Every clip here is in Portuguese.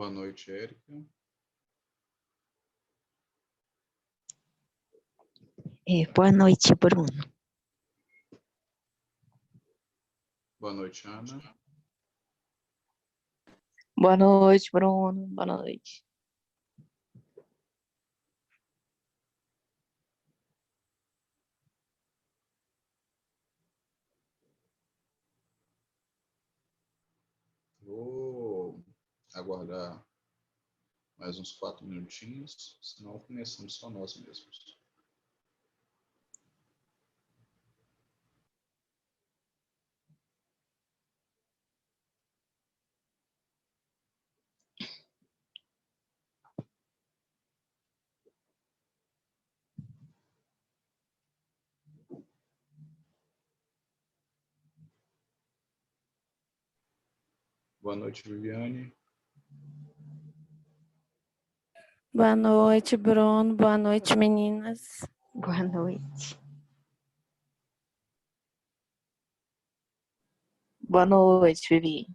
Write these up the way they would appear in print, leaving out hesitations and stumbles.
Boa noite, Érica. Boa noite, Bruno. Boa noite, Ana. Boa noite, Bruno. Boa noite. Vou aguardar mais uns 4 minutinhos, senão começamos só nós mesmos. Boa noite, Viviane. Boa noite, Bruno. Boa noite, meninas. Boa noite. Boa noite, Vivi.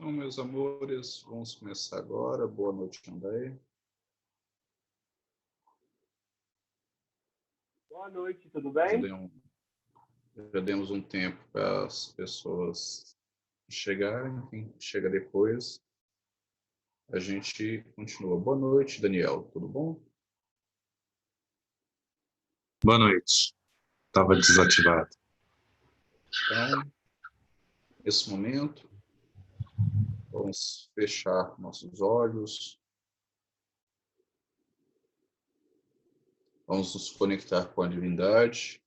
Então, meus amores, vamos começar agora. Boa noite também. Boa noite, tudo Já bem? já demos um tempo para as pessoas chegarem. Quem chega depois, a gente continua. Boa noite, Daniel. Tudo bom? Boa noite. Estava desativado. Então, nesse momento, vamos fechar nossos olhos. Vamos nos conectar com a divindade,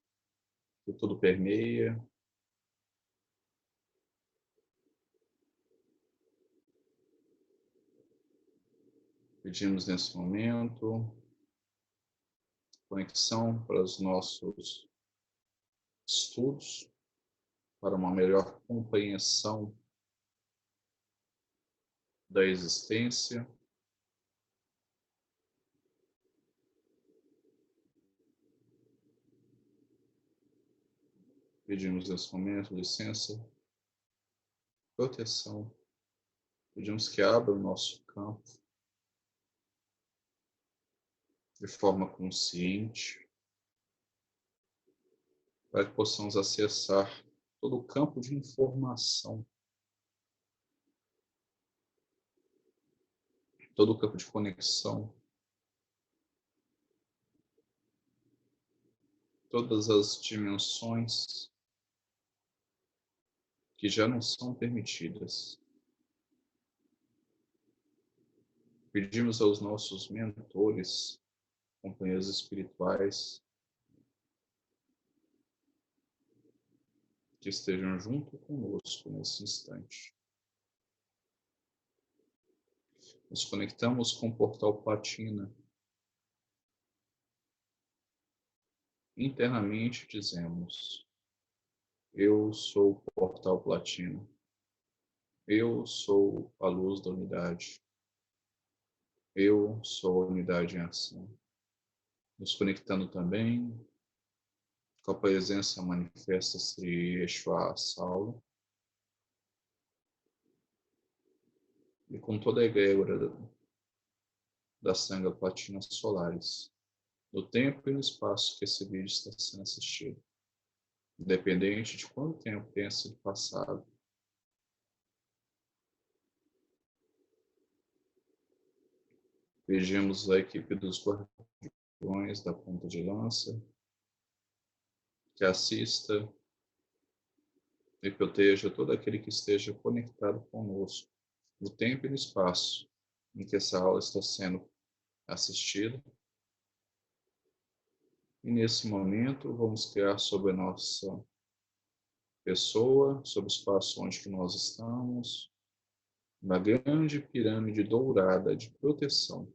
que tudo permeia. Pedimos nesse momento conexão para os nossos estudos, para uma melhor compreensão da existência. Pedimos nesse momento licença, proteção. Pedimos que abra o nosso campo de forma consciente, para que possamos acessar todo o campo de informação, todo o campo de conexão, todas as dimensões que já não são permitidas. Pedimos aos nossos mentores, companheiros espirituais, que estejam junto conosco nesse instante. Nos conectamos com o portal Platina. Internamente dizemos: eu sou o portal Platina. Eu sou a luz da unidade. Eu sou a unidade em ação. Nos conectando também com a presença manifesta Sri Yeshua Saulo e com toda a egrégora da Sangha Platina Solaris, no tempo e no espaço que esse vídeo está sendo assistido, independente de quanto tempo tenha sido passado. Pedimos à equipe dos guardiões da ponta de lança que assista e proteja todo aquele que esteja conectado conosco, no tempo e no espaço em que essa aula está sendo assistida. E nesse momento vamos criar sobre a nossa pessoa, sobre o espaço onde que nós estamos, uma grande pirâmide dourada de proteção,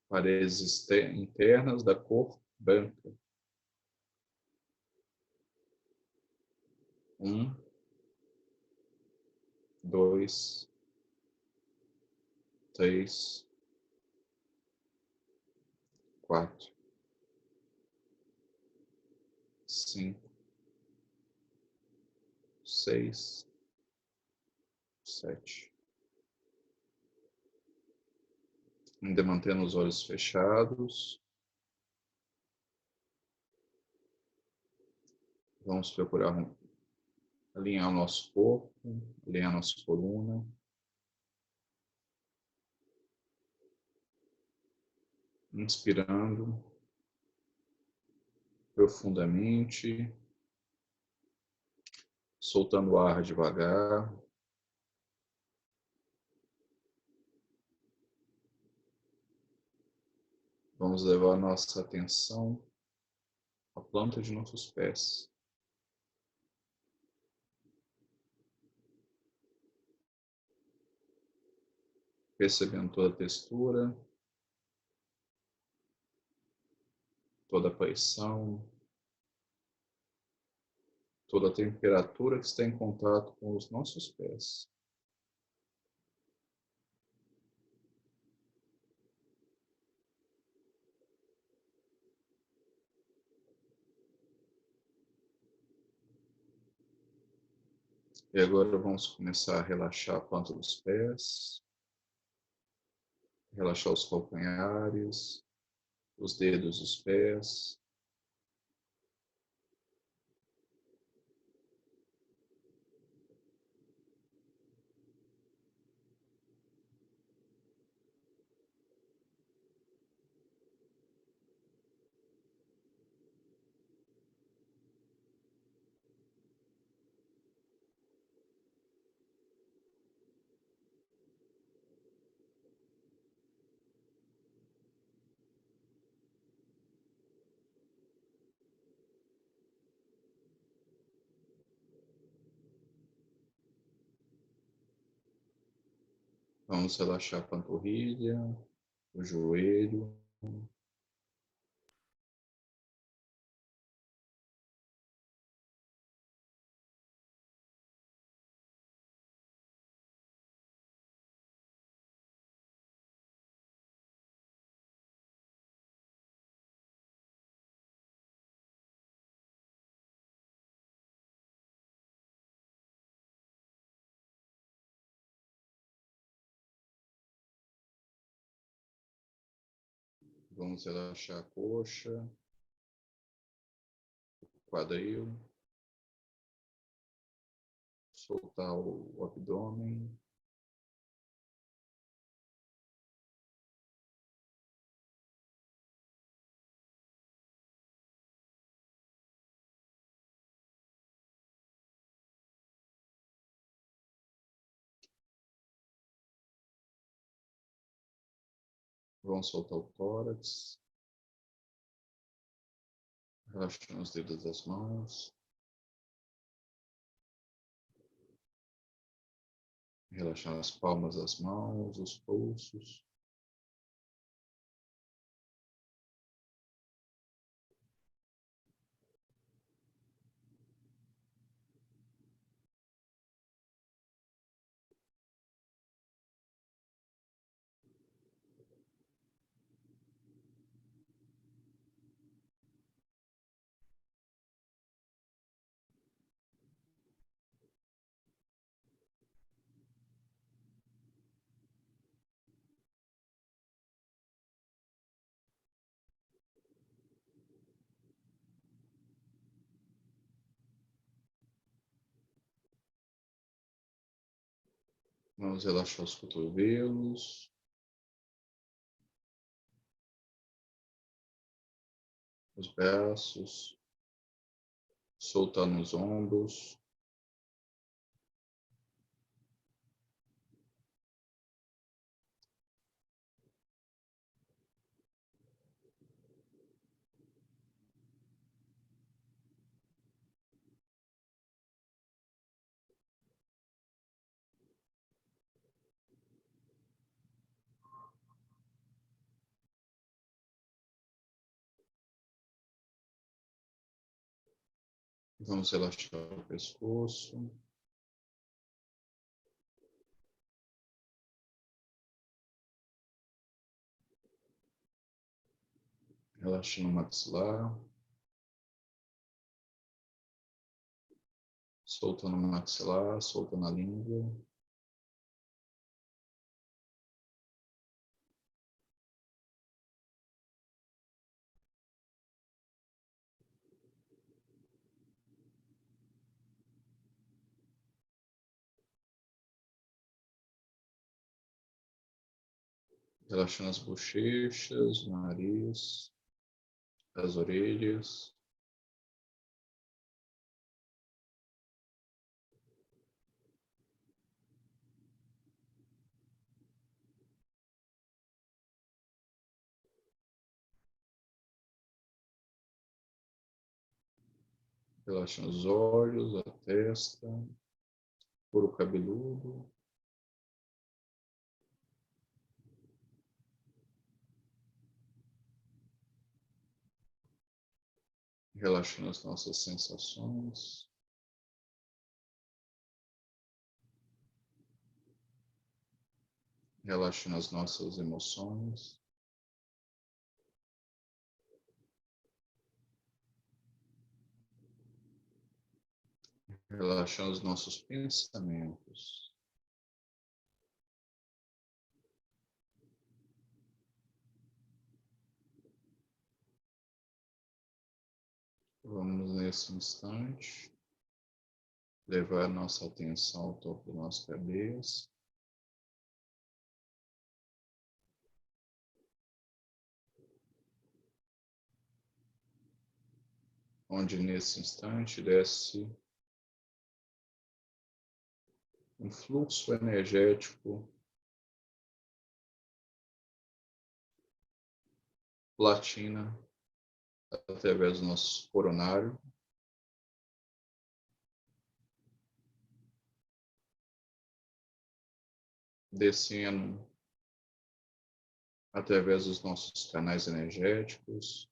paredes internas da cor branca. 1, 2, 3, 4, 5, 6, 7. Ainda mantendo os olhos fechados. Vamos procurar alinhar o nosso corpo, alinhar a nossa coluna. Inspirando profundamente, soltando o ar devagar. Vamos levar nossa atenção à planta de nossos pés. Percebendo toda a textura, toda a pressão, toda a temperatura que está em contato com os nossos pés. E agora vamos começar a relaxar a planta dos pés, relaxar os calcanhares, os dedos dos pés, Vamos relaxar a panturrilha, o joelho. Vamos relaxar a coxa, o quadril, soltar o abdômen. Vamos soltar o tórax, relaxando os dedos das mãos, relaxando as palmas das mãos, os pulsos. Vamos relaxar os cotovelos, os braços, soltando os ombros. Vamos relaxar o pescoço. Relaxando o maxilar. Soltando o maxilar, soltando a língua. Relaxando as bochechas, o nariz, as orelhas. Relaxando os olhos, a testa, couro cabeludo. Relaxando as nossas sensações. Relaxando as nossas emoções. Relaxando os nossos pensamentos. Vamos, nesse instante, levar a nossa atenção ao topo da nossa cabeça. Onde, nesse instante, desce um fluxo energético platina através do nosso coronário, descendo através dos nossos canais energéticos,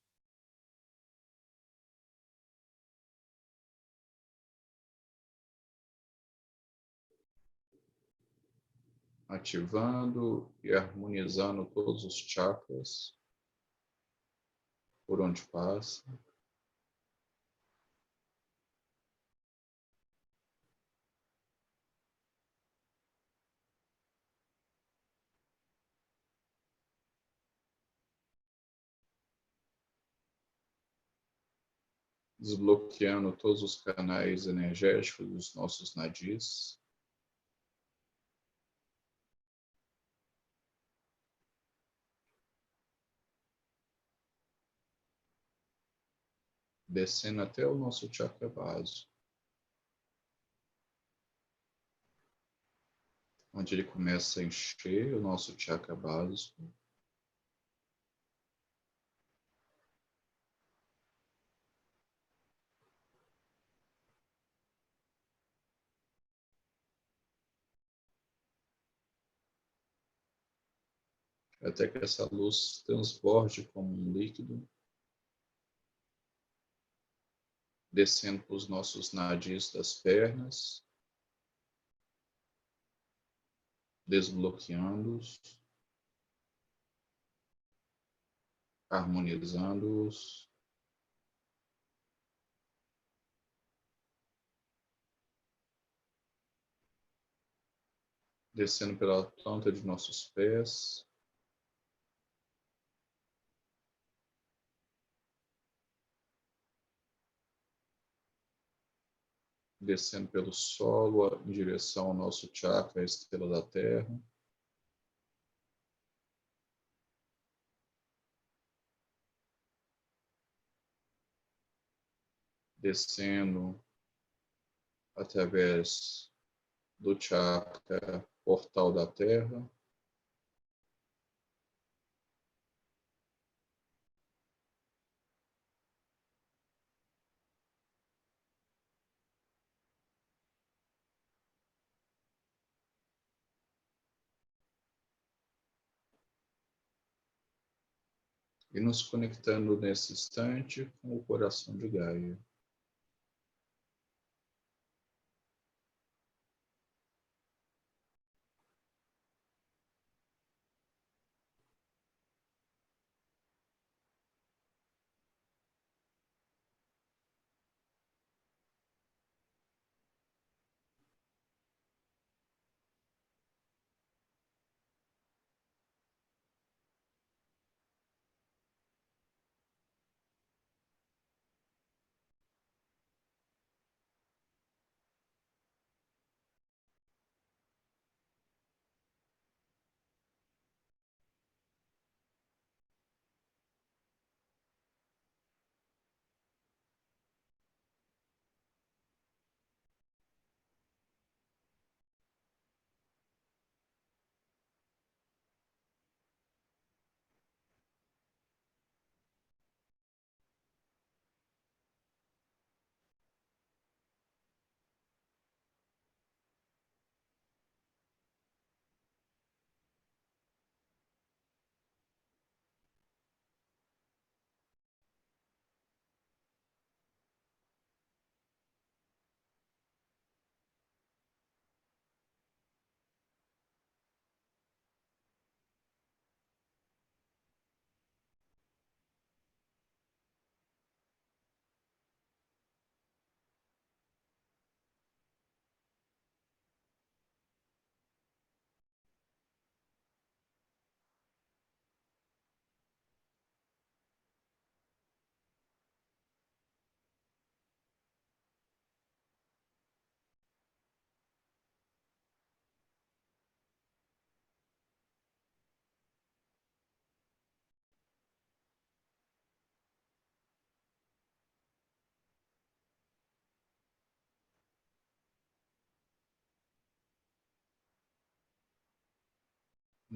ativando e harmonizando todos os chakras por onde passa. Desbloqueando todos os canais energéticos dos nossos nadis. Descendo até o nosso chakra básico, onde ele começa a encher o nosso chakra básico. Até que essa luz transborde como um líquido, descendo para os nossos nadis das pernas, desbloqueando-os, harmonizando-os, descendo pela planta de nossos pés, descendo pelo solo em direção ao nosso chakra, a estrela da Terra. Descendo através do chakra portal da Terra, e nos conectando nesse instante com o coração de Gaia.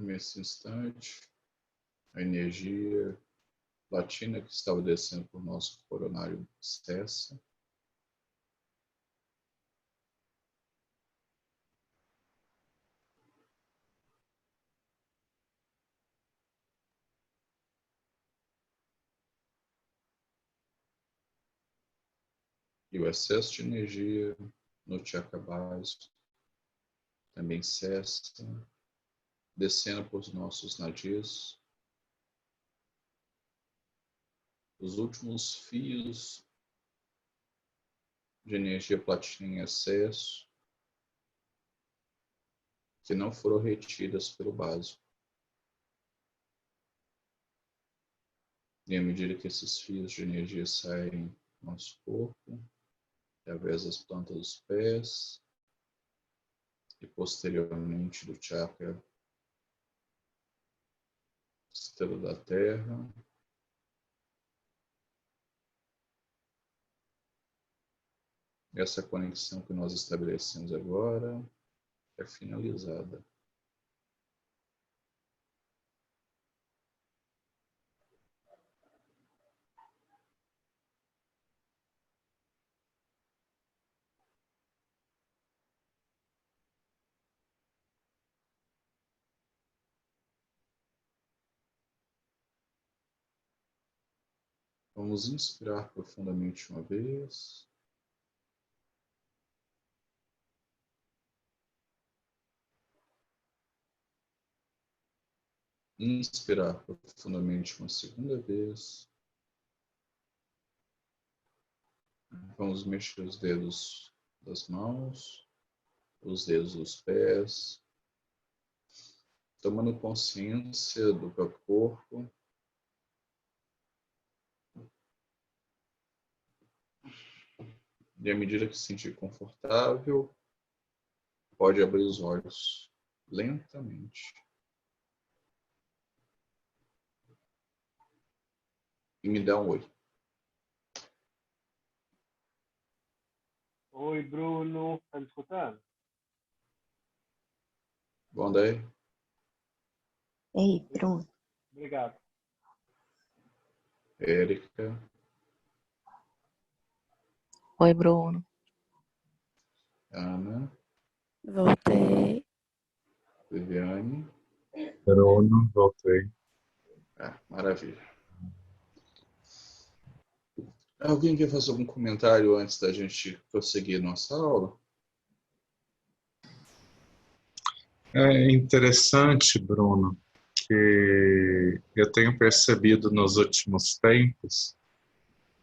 Nesse instante, a energia latina que estava descendo por nosso coronário cessa. E o excesso de energia no chakra básico também cessa, descendo por nossos nadis. Os últimos fios de energia platina em excesso que não foram retidas pelo básico. E à medida que esses fios de energia saem do nosso corpo, através das plantas dos pés e posteriormente do chakra estrela da Terra, essa conexão que nós estabelecemos agora é finalizada. Vamos inspirar profundamente uma vez. Inspirar profundamente uma segunda vez. Vamos mexer os dedos das mãos, os dedos dos pés, tomando consciência do próprio corpo. E à medida que se sentir confortável, pode abrir os olhos lentamente. E me dá um oi. Oi, Bruno. Tá me escutando? Bom day. Ei, Bruno. Obrigado. Érica, Oi, Bruno. Ana, Voltei. Viviane. Bruno, voltei. Maravilha. Alguém quer fazer algum comentário antes da gente prosseguir nossa aula? É interessante, Bruno, que eu tenho percebido nos últimos tempos,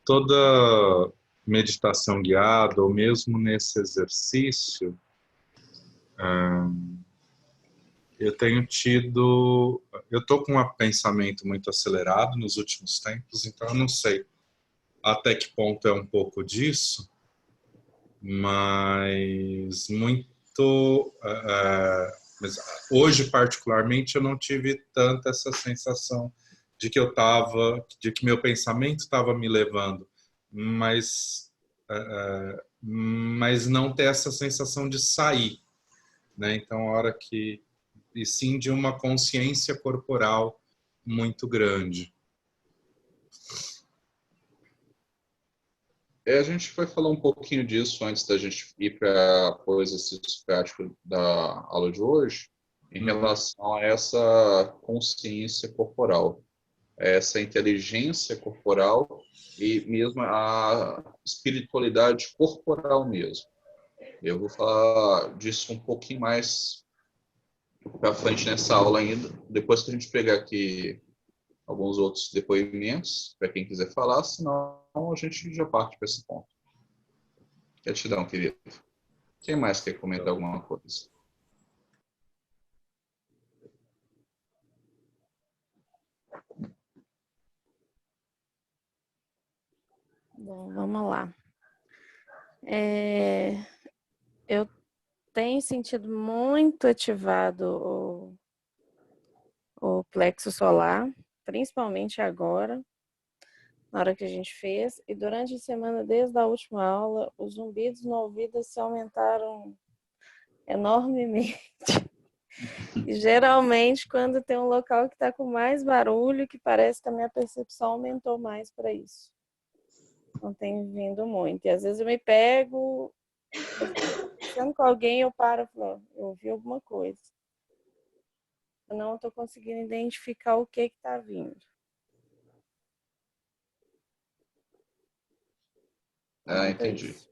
toda meditação guiada, ou mesmo nesse exercício, eu estou com um pensamento muito acelerado nos últimos tempos, então eu não sei até que ponto é um pouco disso, mas mas hoje particularmente eu não tive tanta essa sensação de que meu pensamento estava me levando, mas não ter essa sensação de sair, né? Então, e sim de uma consciência corporal muito grande. A gente vai falar um pouquinho disso antes da gente ir para o exercício prático da aula de hoje, em relação a essa consciência corporal, essa inteligência corporal e mesmo a espiritualidade corporal mesmo. Eu vou falar disso um pouquinho mais para frente nessa aula ainda, depois que a gente pegar aqui alguns outros depoimentos, para quem quiser falar, senão a gente já parte para esse ponto. Gratidão, querido. Quem mais quer comentar alguma coisa? Bom, vamos lá. Eu tenho sentido muito ativado o plexo solar, principalmente agora, na hora que a gente fez. E durante a semana, desde a última aula, os zumbidos no ouvido se aumentaram enormemente. E geralmente, quando tem um local que está com mais barulho, que parece que a minha percepção aumentou mais para isso. Não tem vindo muito. E às vezes eu me pego, conversando com alguém, eu paro e falo, eu ouvi alguma coisa. Eu não estou conseguindo identificar o que está vindo. Ah, É entendi. isso.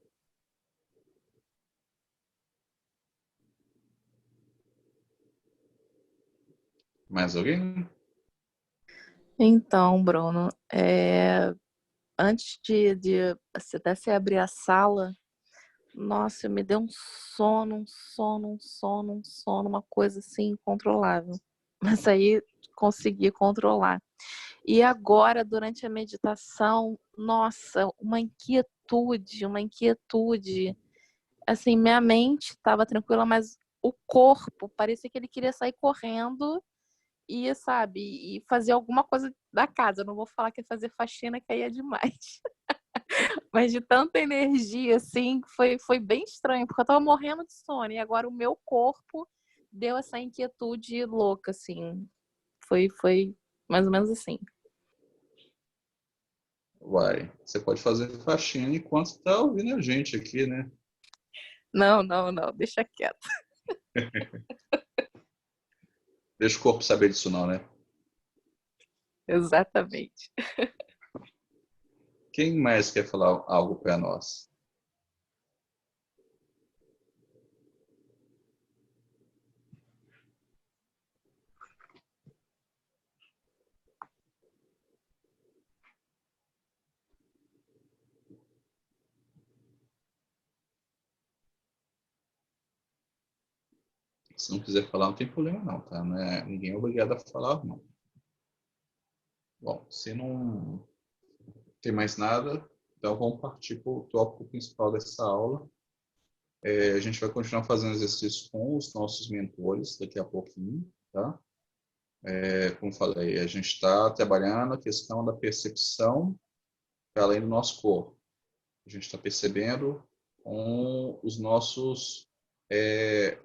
Mais alguém? Então, Bruno, antes de até você abrir a sala, nossa, me deu um sono, uma coisa assim incontrolável. Mas aí consegui controlar. E agora, durante a meditação, nossa, uma inquietude. Assim, minha mente estava tranquila, mas o corpo parecia que ele queria sair correndo e, sabe, e fazer alguma coisa da casa. Eu não vou falar que é fazer faxina, que aí é demais. Mas de tanta energia, assim, foi bem estranho, porque eu tava morrendo de sono. E agora o meu corpo deu essa inquietude louca, assim. Foi mais ou menos assim. Uai, você pode fazer faxina enquanto está ouvindo a gente aqui, né? Não, deixa quieto. Deixa o corpo saber disso não, né? Exatamente. Quem mais quer falar algo para nós? Se não quiser falar, não tem problema não, tá? Ninguém é obrigado a falar, não. Bom, se não tem mais nada, então vamos partir para o tópico principal dessa aula. A gente vai continuar fazendo exercícios com os nossos mentores daqui a pouquinho, tá? Como falei, a gente está trabalhando a questão da percepção para além do nosso corpo. A gente está percebendo com os nossos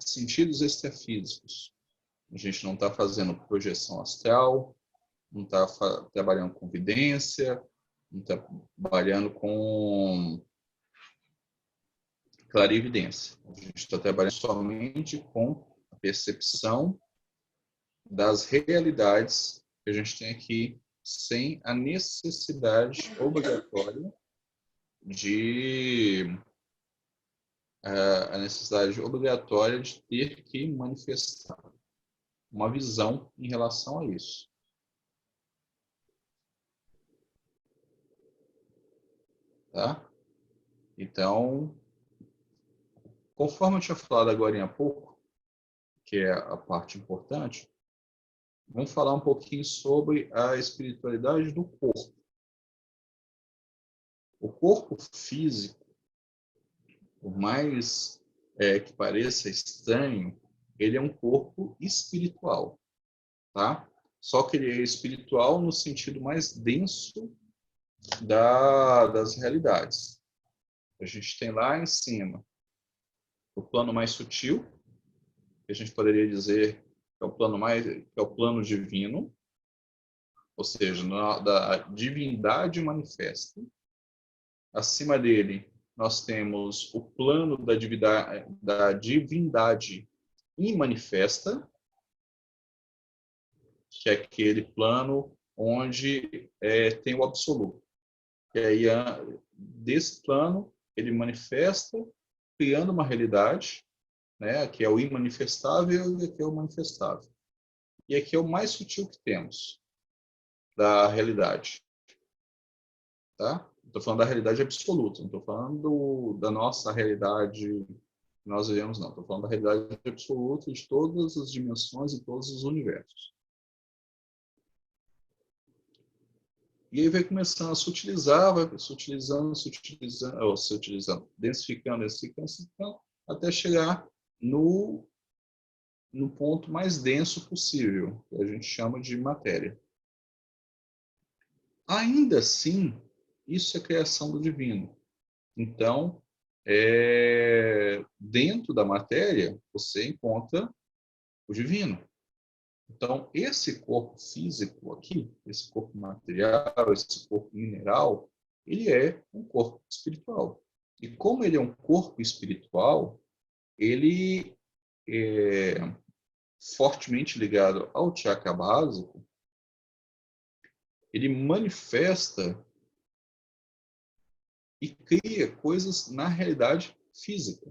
sentidos extrafísicos. A gente não está fazendo projeção astral, não está trabalhando com vidência, não está trabalhando com clarividência. A gente está trabalhando somente com a percepção das realidades que a gente tem aqui, sem a necessidade obrigatória de ter que manifestar uma visão em relação a isso. Tá? Então, conforme eu tinha falado agora há pouco, que é a parte importante, vamos falar um pouquinho sobre a espiritualidade do corpo. O corpo físico, por mais que pareça estranho, ele é um corpo espiritual, tá? Só que ele é espiritual no sentido mais denso das realidades. A gente tem lá em cima o plano mais sutil, que a gente poderia dizer que é o plano divino, ou seja, da divindade manifesta. Acima dele, nós temos o plano da divindade imanifesta, que é aquele plano onde tem o absoluto. E aí, desse plano, ele manifesta, criando uma realidade, né, que é o imanifestável e aqui é o manifestável. E aqui é o mais sutil que temos da realidade. Tá? Estou falando da realidade absoluta, não estou falando da nossa realidade que nós vivemos, não. Estou falando da realidade absoluta de todas as dimensões e todos os universos. E aí vai começando a sutilizar, vai sutilizando, densificando, até chegar no ponto mais denso possível, que a gente chama de matéria. Ainda assim, isso é criação do divino. Então, dentro da matéria, você encontra o divino. Então, esse corpo físico aqui, esse corpo material, esse corpo mineral, ele é um corpo espiritual. E como ele é um corpo espiritual, ele é fortemente ligado ao chakra básico, ele manifesta e cria coisas na realidade física.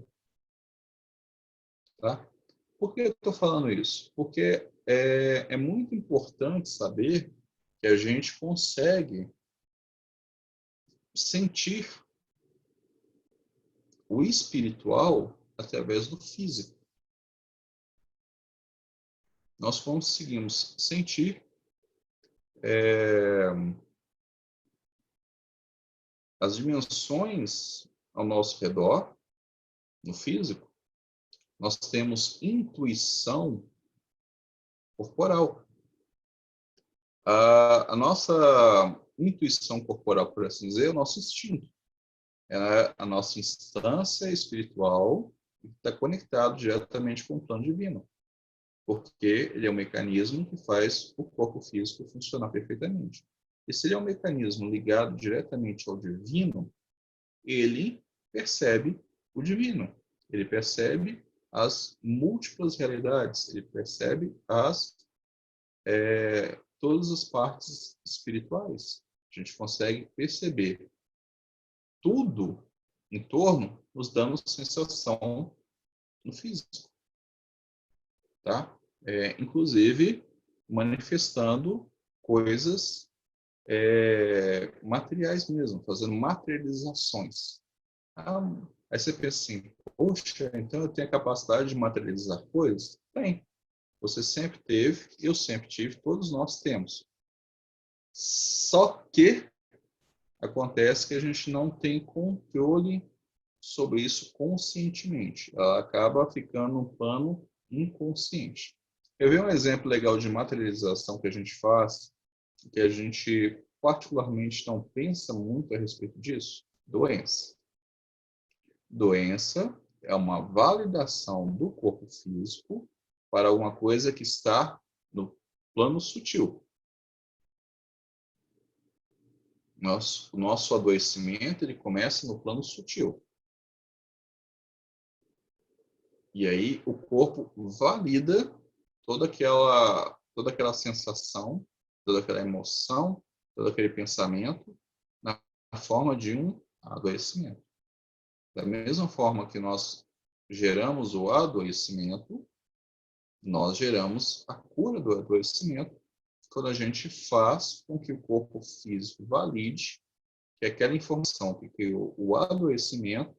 Tá? Por que eu estou falando isso? Porque é muito importante saber que a gente consegue sentir o espiritual através do físico. Nós conseguimos sentir as dimensões ao nosso redor, no físico. Nós temos intuição corporal. A nossa intuição corporal, por assim dizer, é o nosso instinto. É a nossa instância espiritual que está conectado diretamente com o plano divino. Porque ele é um mecanismo que faz o corpo físico funcionar perfeitamente. E se ele é um mecanismo ligado diretamente ao divino, ele percebe o divino. Ele percebe as múltiplas realidades. Ele percebe todas as partes espirituais. A gente consegue perceber tudo em torno, nos dando sensação no físico. Tá? Inclusive, manifestando coisas materiais mesmo, fazendo materializações. Aí você pensa assim, poxa, então eu tenho a capacidade de materializar coisas? Tem. Você sempre teve, eu sempre tive, todos nós temos. Só que acontece que a gente não tem controle sobre isso conscientemente. Ela acaba ficando no plano inconsciente. Eu vi um exemplo legal de materialização que a gente faz, que a gente particularmente não pensa muito a respeito disso. Doença. Doença é uma validação do corpo físico para alguma coisa que está no plano sutil. O nosso adoecimento ele começa no plano sutil. E aí o corpo valida toda aquela sensação, toda aquela emoção, todo aquele pensamento na forma de um adoecimento. Da mesma forma que nós geramos o adoecimento, nós geramos a cura do adoecimento quando a gente faz com que o corpo físico valide que aquela informação que criou o adoecimento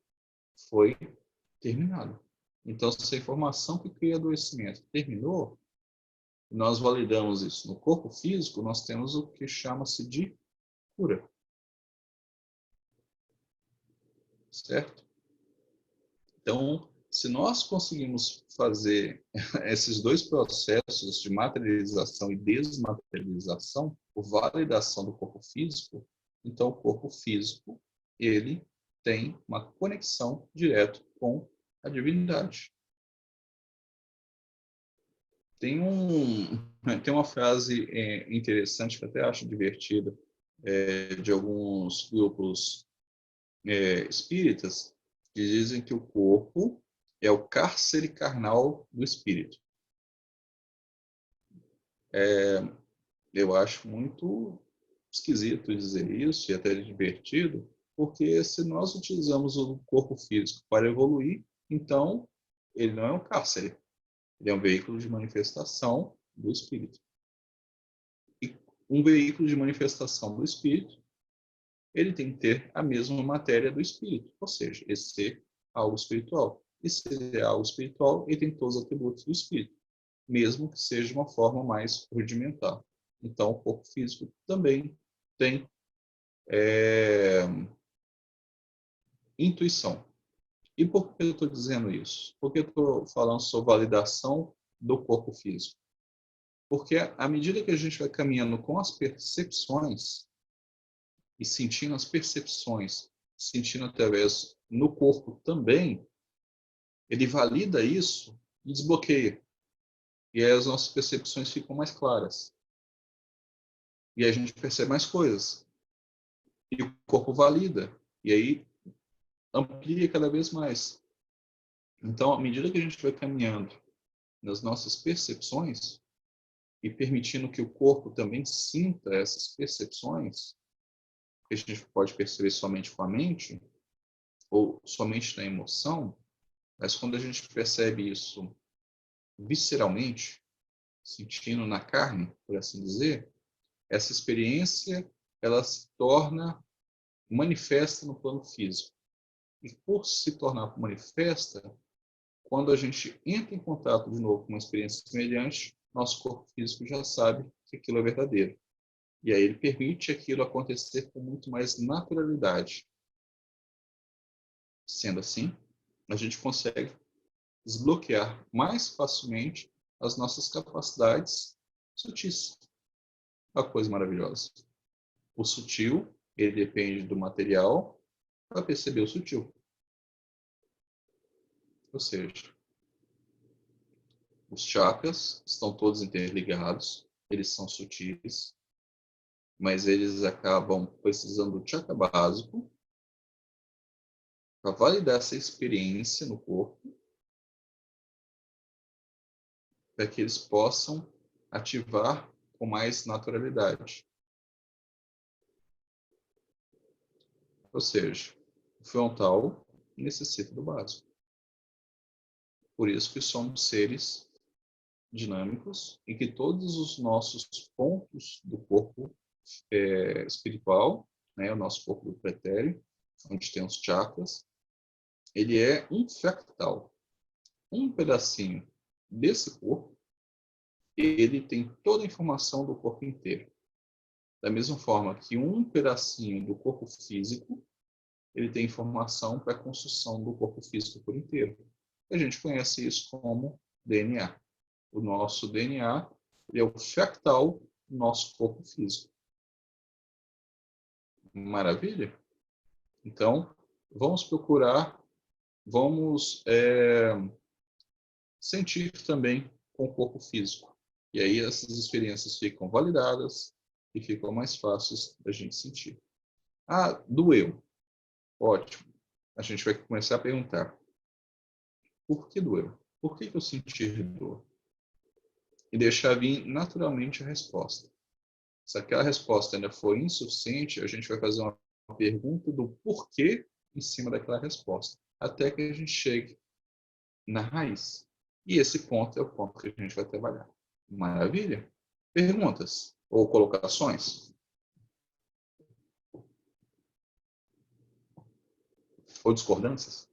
foi terminada. Então, se a informação que cria adoecimento terminou, nós validamos isso no corpo físico, nós temos o que chama-se de cura. Certo? Então, se nós conseguimos fazer esses dois processos de materialização e desmaterialização, por validação do corpo físico, então o corpo físico, ele tem uma conexão direta com a divindade. Tem uma frase interessante que eu até acho divertida, de alguns grupos espíritas, que dizem que o corpo é o cárcere carnal do espírito. Eu acho muito esquisito dizer isso e até divertido, porque se nós utilizamos o corpo físico para evoluir, então ele não é um cárcere, ele é um veículo de manifestação do espírito. E um veículo de manifestação do espírito, ele tem que ter a mesma matéria do espírito, ou seja, esse ser algo espiritual. E se ele é algo espiritual, ele tem todos os atributos do espírito, mesmo que seja de uma forma mais rudimentar. Então, o corpo físico também tem intuição. E por que eu estou dizendo isso? Por que eu estou falando sobre validação do corpo físico? Porque à medida que a gente vai caminhando com as percepções e sentindo as percepções, sentindo através no corpo também, ele valida isso e desbloqueia. E aí as nossas percepções ficam mais claras. E aí a gente percebe mais coisas. E o corpo valida. E aí amplia cada vez mais. Então, à medida que a gente vai caminhando nas nossas percepções e permitindo que o corpo também sinta essas percepções, que a gente pode perceber somente com a mente, ou somente na emoção, mas quando a gente percebe isso visceralmente, sentindo na carne, por assim dizer, essa experiência ela se torna manifesta no plano físico. E por se tornar manifesta, quando a gente entra em contato de novo com uma experiência semelhante, nosso corpo físico já sabe que aquilo é verdadeiro. E aí ele permite aquilo acontecer com muito mais naturalidade. Sendo assim, a gente consegue desbloquear mais facilmente as nossas capacidades sutis. Uma coisa maravilhosa. O sutil, ele depende do material para perceber o sutil. Ou seja, os chakras estão todos interligados, eles são sutis, mas eles acabam precisando do chakra básico para validar essa experiência no corpo, para que eles possam ativar com mais naturalidade. Ou seja, o frontal necessita do básico. Por isso que somos seres dinâmicos e que todos os nossos pontos do corpo espiritual, né, o nosso corpo do pretéreo, onde tem os chakras, ele é um fractal. Um pedacinho desse corpo, ele tem toda a informação do corpo inteiro. Da mesma forma que um pedacinho do corpo físico, ele tem informação para a construção do corpo físico por inteiro. A gente conhece isso como DNA. O nosso DNA é o fractal do nosso corpo físico. Maravilha? Então, vamos procurar, vamos sentir também com o corpo físico. E aí essas experiências ficam validadas e ficam mais fáceis da gente sentir. Ah, doeu. Ótimo. A gente vai começar a perguntar: por que doeu? Por que eu senti dor? E deixar vir naturalmente a resposta. Se aquela resposta ainda for insuficiente, a gente vai fazer uma pergunta do porquê em cima daquela resposta, até que a gente chegue na raiz. E esse ponto é o ponto que a gente vai trabalhar. Maravilha? Perguntas ou colocações? Ou discordâncias?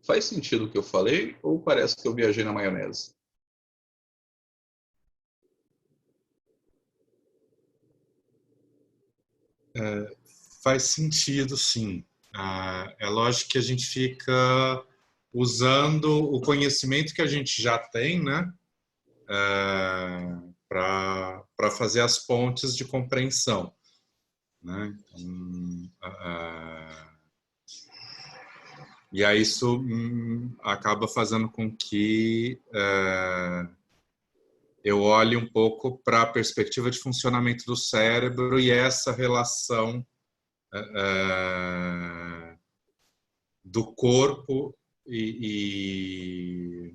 Faz sentido o que eu falei ou parece que eu viajei na maionese? Faz sentido, sim. É lógico que a gente fica usando o conhecimento que a gente já tem, né, para fazer as pontes de compreensão, né? E aí isso acaba fazendo com que eu olhe um pouco para a perspectiva de funcionamento do cérebro e essa relação do corpo e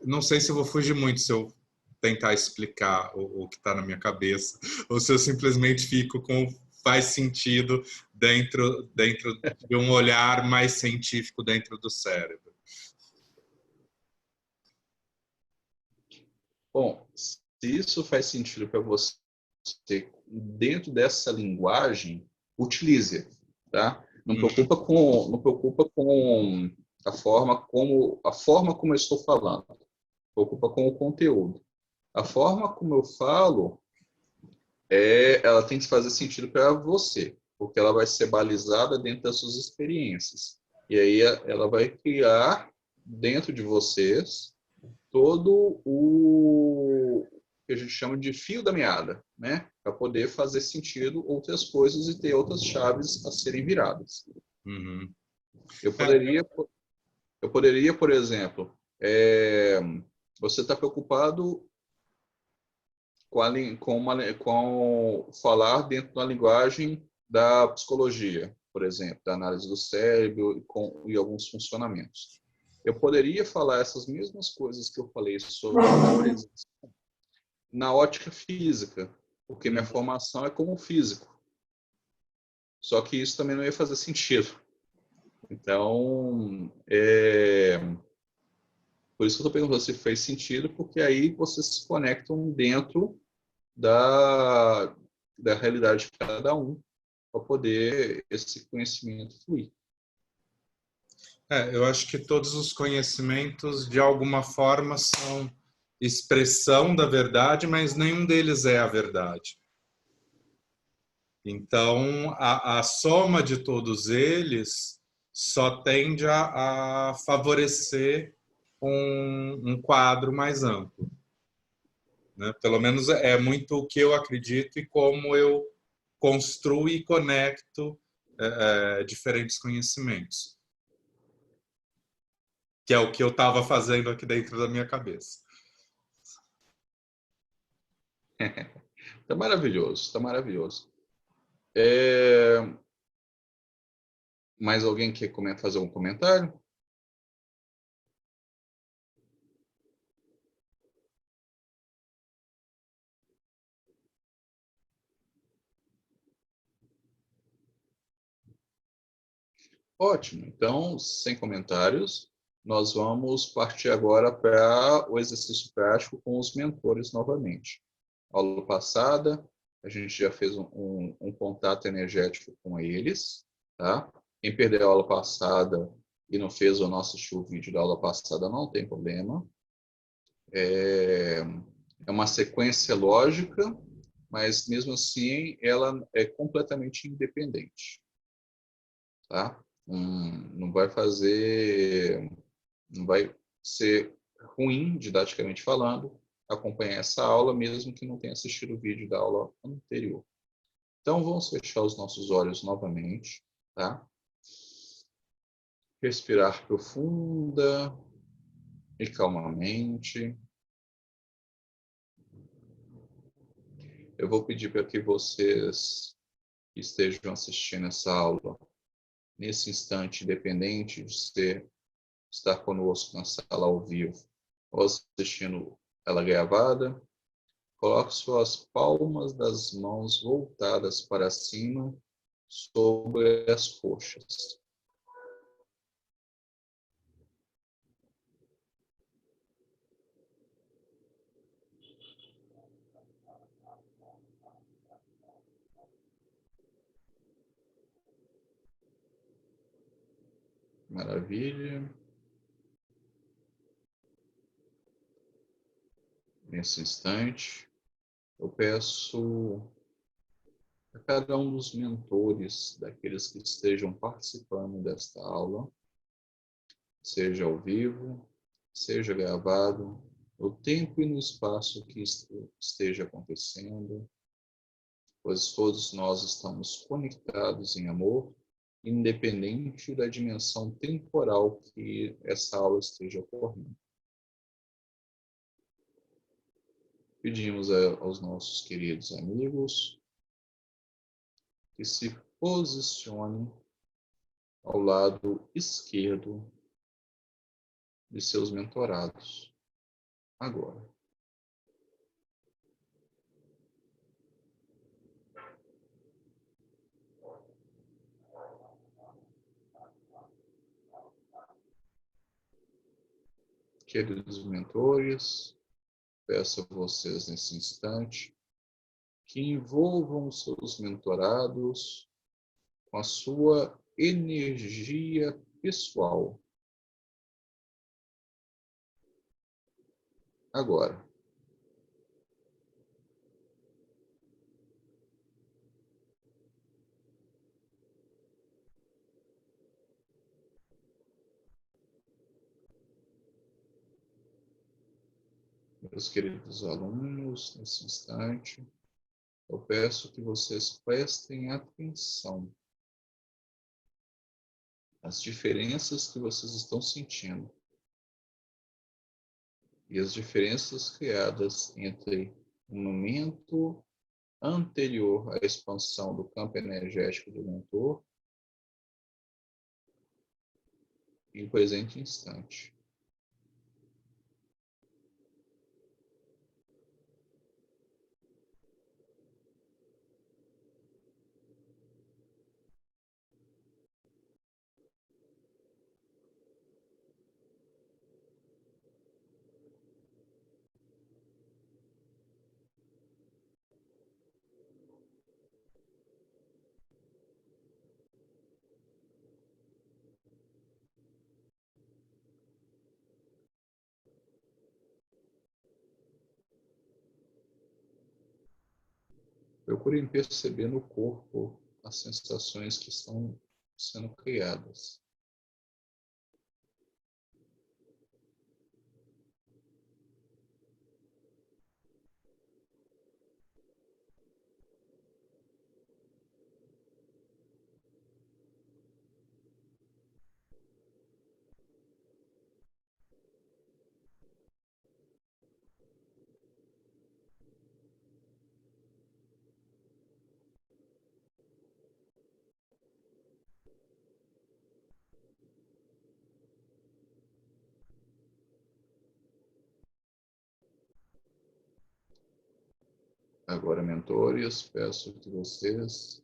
não sei se eu vou fugir muito se eu tentar explicar o que está na minha cabeça ou se eu simplesmente fico com faz sentido dentro de um olhar mais científico dentro do cérebro. Bom, se isso faz sentido para você dentro dessa linguagem, utilize, tá? Não preocupa com a forma como eu estou falando. Preocupa com o conteúdo. A forma como eu falo ela tem que fazer sentido para você, porque ela vai ser balizada dentro das suas experiências. E aí ela vai criar dentro de vocês todo o que a gente chama de fio da meada, né? Para poder fazer sentido outras coisas e ter outras chaves a serem viradas. Uhum. Eu poderia, por exemplo, você está preocupado com falar dentro da linguagem da psicologia. por exemplo, da análise do cérebro e alguns funcionamentos. Eu poderia falar essas mesmas coisas que eu falei sobre memórias na ótica física, porque minha formação é como físico. Só que isso também não ia fazer sentido. Então, por isso que eu estou perguntando se fez sentido, porque aí vocês se conectam dentro da realidade de cada um, para poder esse conhecimento fluir. Eu acho que todos os conhecimentos, de alguma forma, são expressão da verdade, mas nenhum deles é a verdade. Então, a soma de todos eles só tende a favorecer um quadro mais amplo, né? Pelo menos é muito o que eu acredito e como eu construo e conecto diferentes conhecimentos, que é o que eu estava fazendo aqui dentro da minha cabeça. Tá maravilhoso, tá maravilhoso. Mais alguém quer fazer um comentário? Ótimo. Então, sem comentários, nós vamos partir agora para o exercício prático com os mentores novamente. Aula passada, a gente já fez um contato energético com eles, tá? Quem perdeu a aula passada e não fez ou não assistiu o vídeo da aula passada, não tem problema. É uma sequência lógica, mas mesmo assim ela é completamente independente, tá? Não vai ser ruim, didaticamente falando, acompanhar essa aula, mesmo que não tenha assistido o vídeo da aula anterior. Então, vamos fechar os nossos olhos novamente, tá? Respirar profunda e calmamente. Eu vou pedir para que vocês que estejam assistindo essa aula, nesse instante, independente de estar conosco na sala ao vivo ou assistindo ela gravada, coloque suas palmas das mãos voltadas para cima sobre as coxas. Maravilha. Nesse instante, eu peço a cada um dos mentores, daqueles que estejam participando desta aula, seja ao vivo, seja gravado, no tempo e no espaço que esteja acontecendo, pois todos nós estamos conectados em amor, independente da dimensão temporal que essa aula esteja ocorrendo. Pedimos aos nossos queridos amigos que se posicionem ao lado esquerdo de seus mentorados agora. Queridos mentores, peço a vocês nesse instante que envolvam os seus mentorados com a sua energia pessoal. Agora. Meus queridos alunos, nesse instante, eu peço que vocês prestem atenção às diferenças que vocês estão sentindo e as diferenças criadas entre o momento anterior à expansão do campo energético do mentor e o presente instante. Procurem perceber no corpo as sensações que estão sendo criadas. Agora, mentores, peço que vocês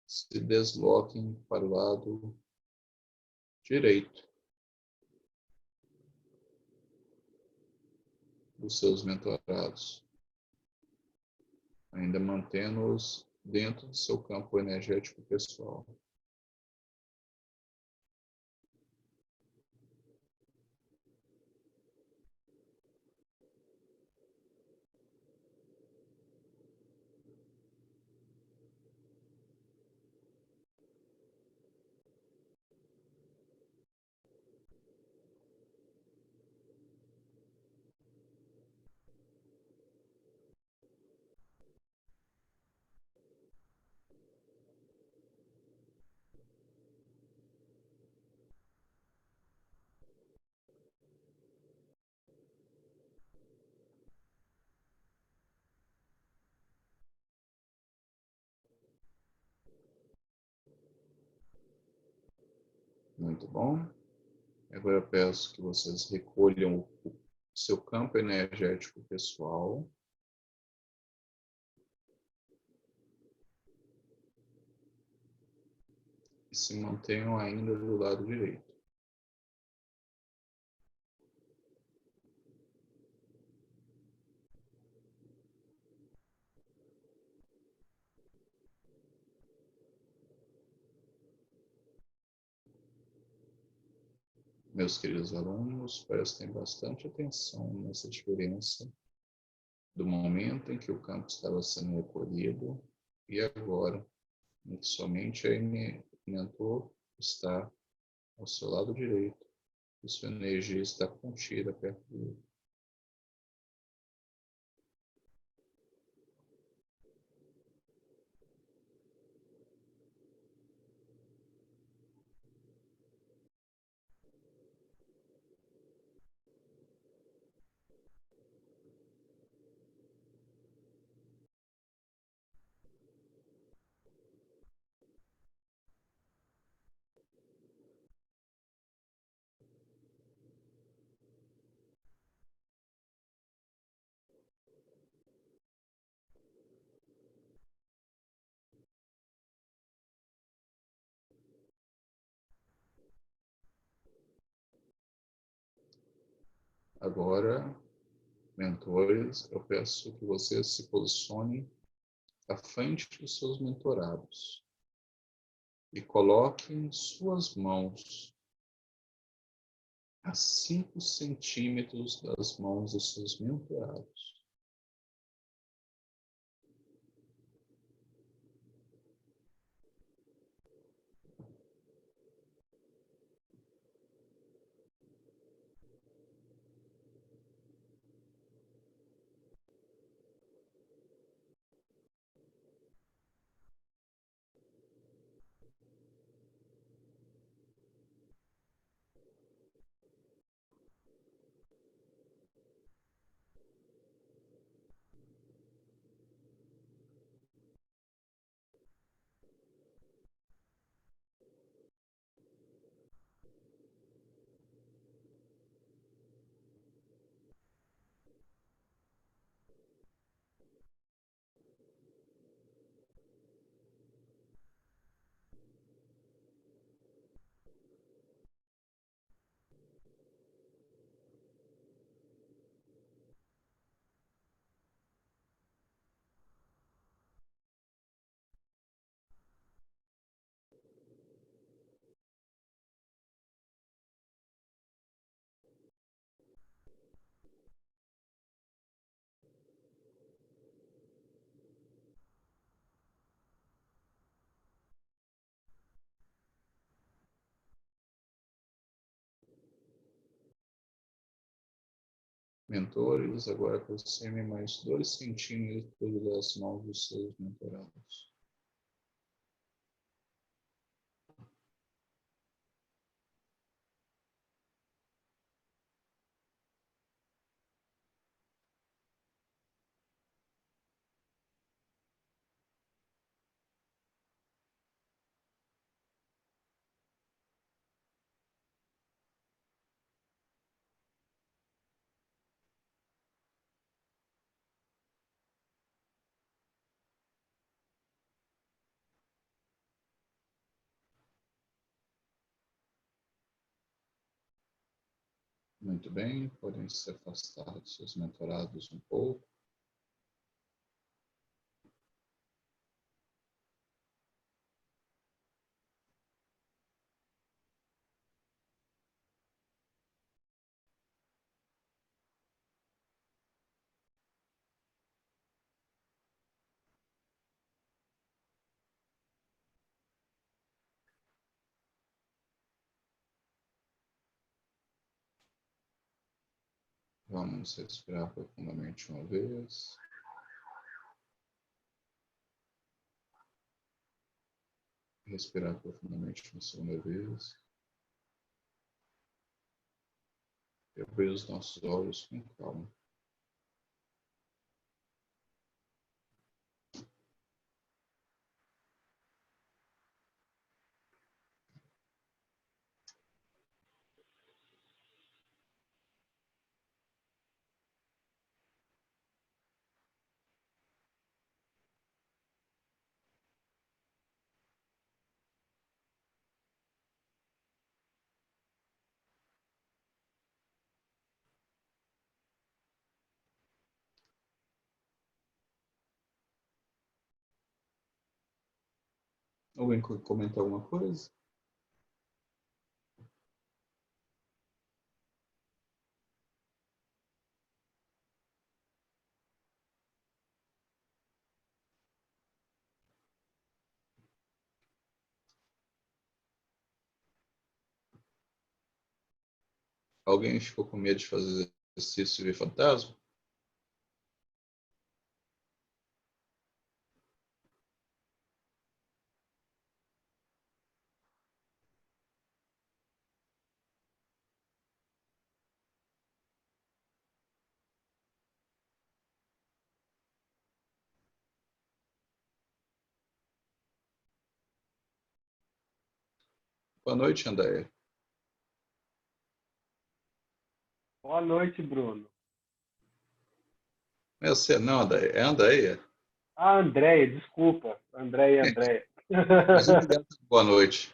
se desloquem para o lado direito dos seus mentorados, ainda mantendo-os dentro do seu campo energético pessoal. Muito bom. Agora eu peço que vocês recolham o seu campo energético pessoal e se mantenham ainda do lado direito. Meus queridos alunos, prestem bastante atenção nessa diferença do momento em que o campo estava sendo recolhido e agora, em que somente a mentor está ao seu lado direito e sua energia está contida perto dele. Agora, mentores, eu peço que vocês se posicionem à frente dos seus mentorados e coloquem suas mãos a 5 centímetros das mãos dos seus mentorados. Mentores, agora aproxime mais 2 centímetros das mãos dos seus mentorados. Muito bem, podem se afastar dos seus mentorados um pouco. Vamos respirar profundamente uma vez. Respirar profundamente uma segunda vez. E abrir os nossos olhos com calma. Alguém comenta alguma coisa? Alguém ficou com medo de fazer exercício e ver fantasma? Boa noite, Andréia. Boa noite, Bruno. É você não, Andréia. É a Andréia. Ah, Andréia, desculpa. Andréia. Mas obrigado. Boa noite.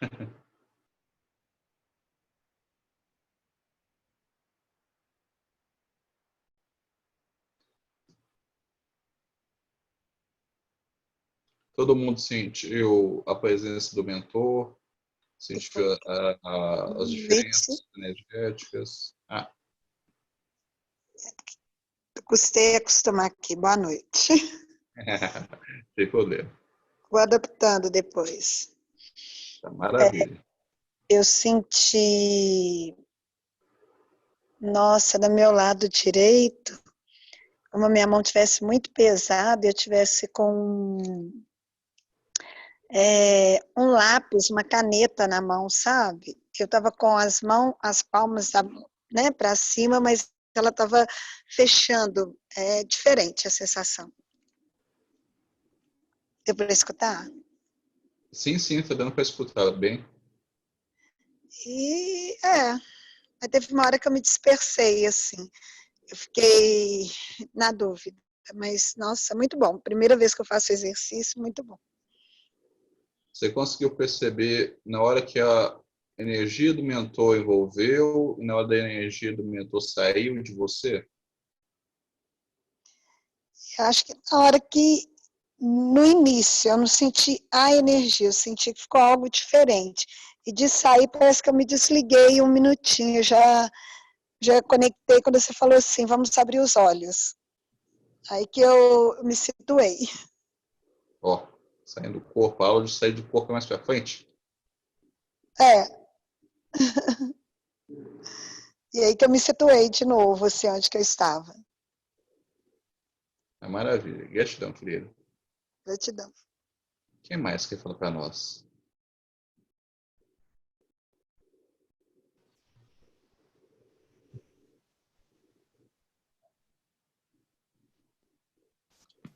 Todo mundo sentiu a presença do mentor, sentiu as Noite. diferenças energéticas. Ah, Custei acostumar aqui. Boa noite. sem problema. Vou adaptando depois. Tá maravilha. Eu senti, nossa, do meu lado direito, como a minha mão tivesse muito pesada, eu tivesse com um lápis, uma caneta na mão, sabe? Eu estava com as palmas, né, para cima, mas ela estava fechando. É diferente a sensação. Deu para escutar? Sim, tá dando para escutar bem. E aí teve uma hora que eu me dispersei, assim. Eu fiquei na dúvida. Mas, nossa, muito bom. Primeira vez que eu faço exercício, muito bom. Você conseguiu perceber na hora que a energia do mentor envolveu e na hora da energia do mentor saiu de você? Eu acho que na hora que, no início, eu não senti a energia, eu senti que ficou algo diferente. E de sair, parece que eu me desliguei um minutinho, já conectei quando você falou assim, vamos abrir os olhos. Aí que eu me situei. Ó, saindo do corpo, a aula de sair do corpo é mais para frente. É. E aí que eu me situei de novo, assim, onde que eu estava. É maravilha. Gratidão, querido. Gratidão. Quem mais quer falar para nós?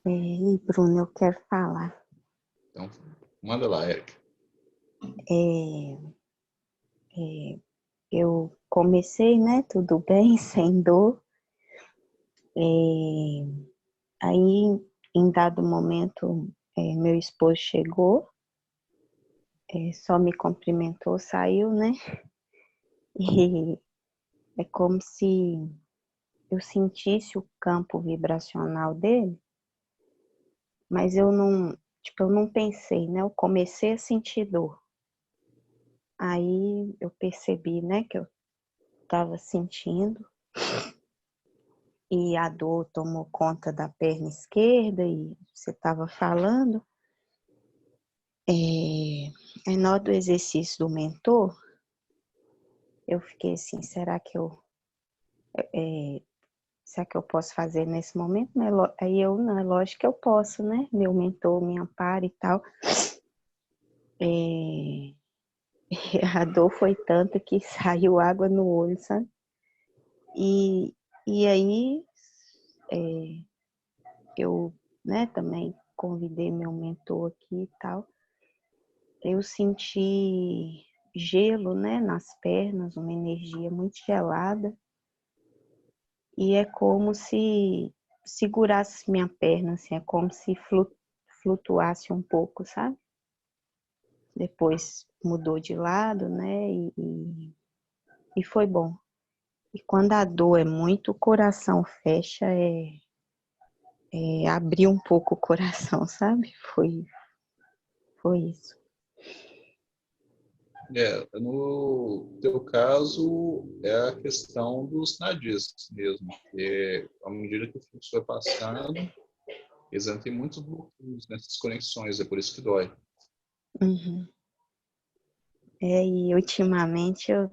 E Bruno, eu quero falar. Então, manda lá, Eric. É, é, eu comecei, né? Tudo bem, sem dor. É, aí, em dado momento, meu esposo chegou, só me cumprimentou, saiu, né? E é como se eu sentisse o campo vibracional dele, mas eu não, tipo, eu não pensei, né? Eu comecei a sentir dor. Aí eu percebi, né, que eu estava sentindo e a dor tomou conta da perna esquerda e você estava falando. Aí na hora do exercício do mentor, eu fiquei assim, será que eu posso fazer nesse momento? Aí eu, não, é lógico que eu posso, né? Meu mentor me ampara e tal. A dor foi tanta que saiu água no olho, sabe? E aí eu, né, também convidei meu mentor aqui e tal. Eu senti gelo, né, nas pernas, uma energia muito gelada. E é como se segurasse minha perna, assim, é como se flutuasse um pouco, sabe? Depois mudou de lado, né? E foi bom. E quando a dor é muito, o coração fecha, abrir um pouco o coração, sabe? Foi isso. No teu caso, é a questão dos nadis mesmo, porque à medida que o fluxo vai passando, eles têm muitos bloqueios nessas conexões, é por isso que dói. Uhum. E ultimamente eu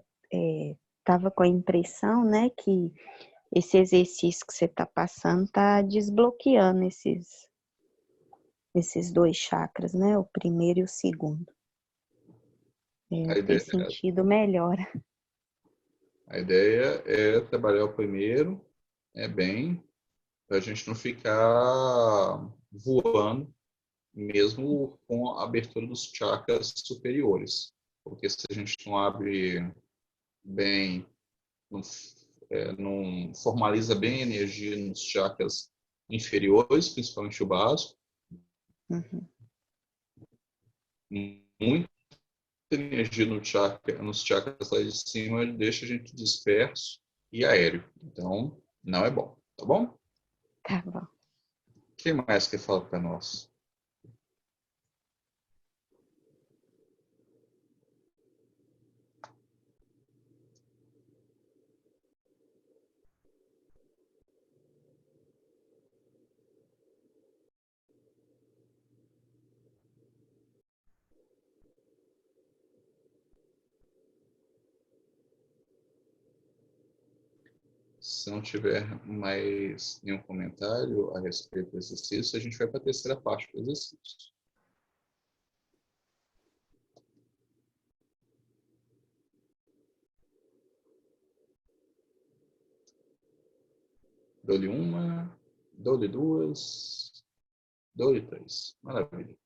estava com a impressão, né, que esse exercício que você está passando está desbloqueando esses dois chakras, né, o primeiro e o segundo. A Tem ideia, sentido melhor. a ideia é trabalhar o primeiro, bem, para a gente não ficar voando, mesmo com a abertura dos chakras superiores. Porque se a gente não abre bem, não formaliza bem a energia nos chakras inferiores, principalmente o básico, Uhum. muita energia no chakra, nos chakras lá de cima deixa a gente disperso e aéreo. Então, não é bom, tá bom? Tá bom. Quem mais quer falar para nós? Se não tiver mais nenhum comentário a respeito do exercício, a gente vai para a terceira parte do exercício. Dou-lhe uma, dou-lhe duas, dou-lhe três. Maravilha.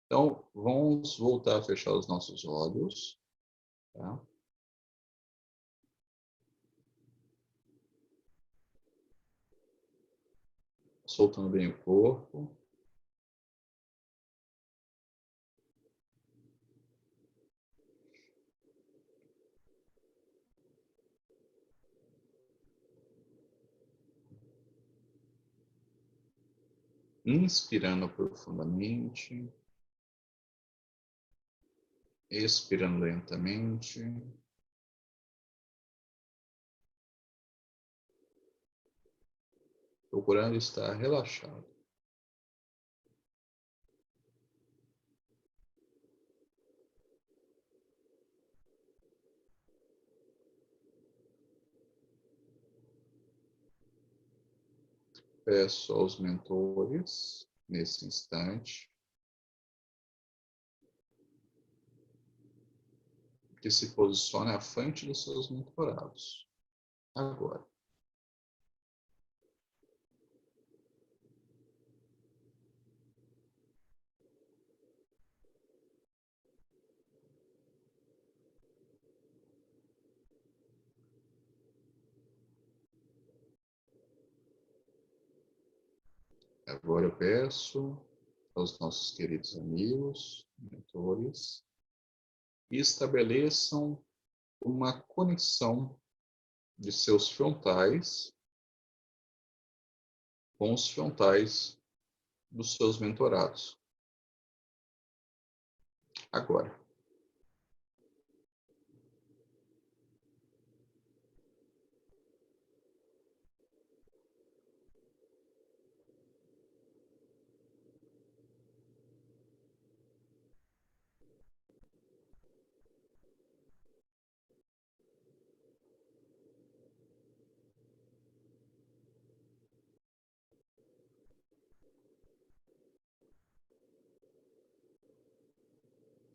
Então, vamos voltar a fechar os nossos olhos. Tá? Soltando bem o corpo. Inspirando profundamente. Expirando lentamente. Procurando estar relaxado. peço aos mentores, nesse instante, que se posicione à frente dos seus mentorados. Agora. Agora eu peço aos nossos queridos amigos, mentores, que estabeleçam uma conexão de seus frontais com os frontais dos seus mentorados. Agora.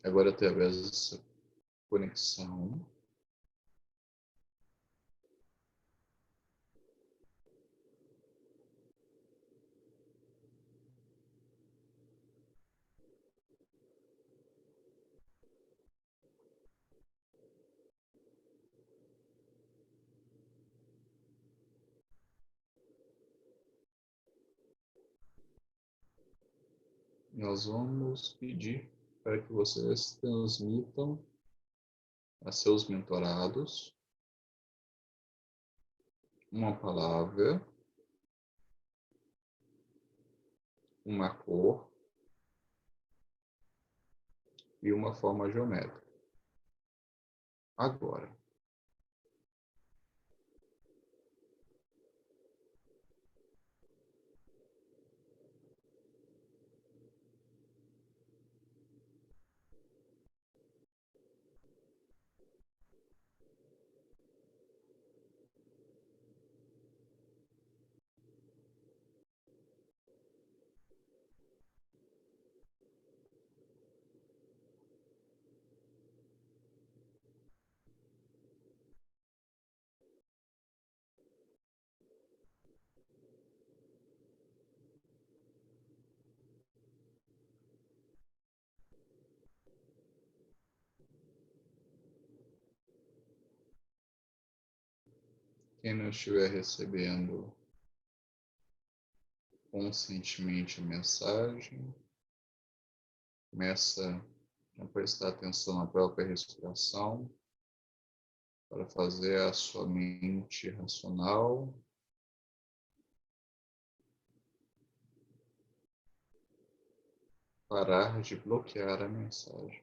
Agora, através dessa conexão, nós vamos pedir para que vocês transmitam a seus mentorados uma palavra, uma cor e uma forma geométrica. Agora. Quem não estiver recebendo conscientemente a mensagem, começa a prestar atenção na própria respiração para fazer a sua mente racional parar de bloquear a mensagem.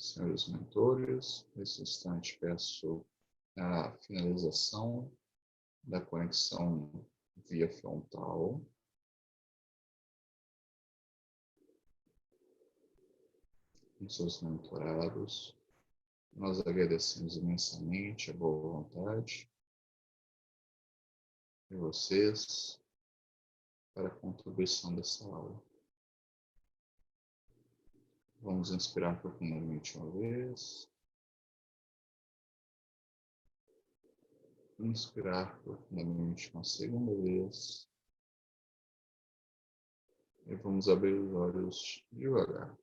Senhores mentores, nesse instante peço a finalização da conexão via frontal. Com seus mentorados. Nós agradecemos imensamente a boa vontade de vocês para a contribuição dessa aula. Vamos inspirar profundamente uma vez. Inspirar profundamente uma segunda vez. E vamos abrir os olhos devagar.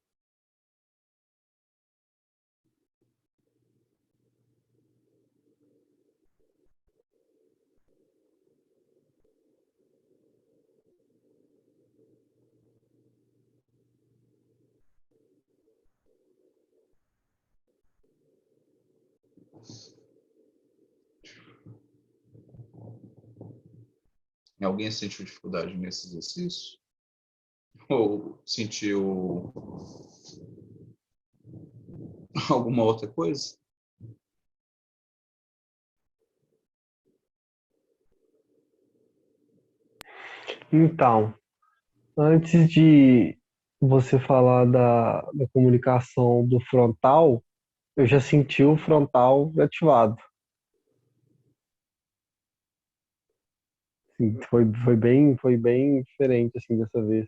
Alguém sentiu dificuldade nesse exercício? Ou sentiu alguma outra coisa? Então, antes de você falar da comunicação do frontal, eu já senti o frontal ativado. Sim, foi bem diferente assim dessa vez.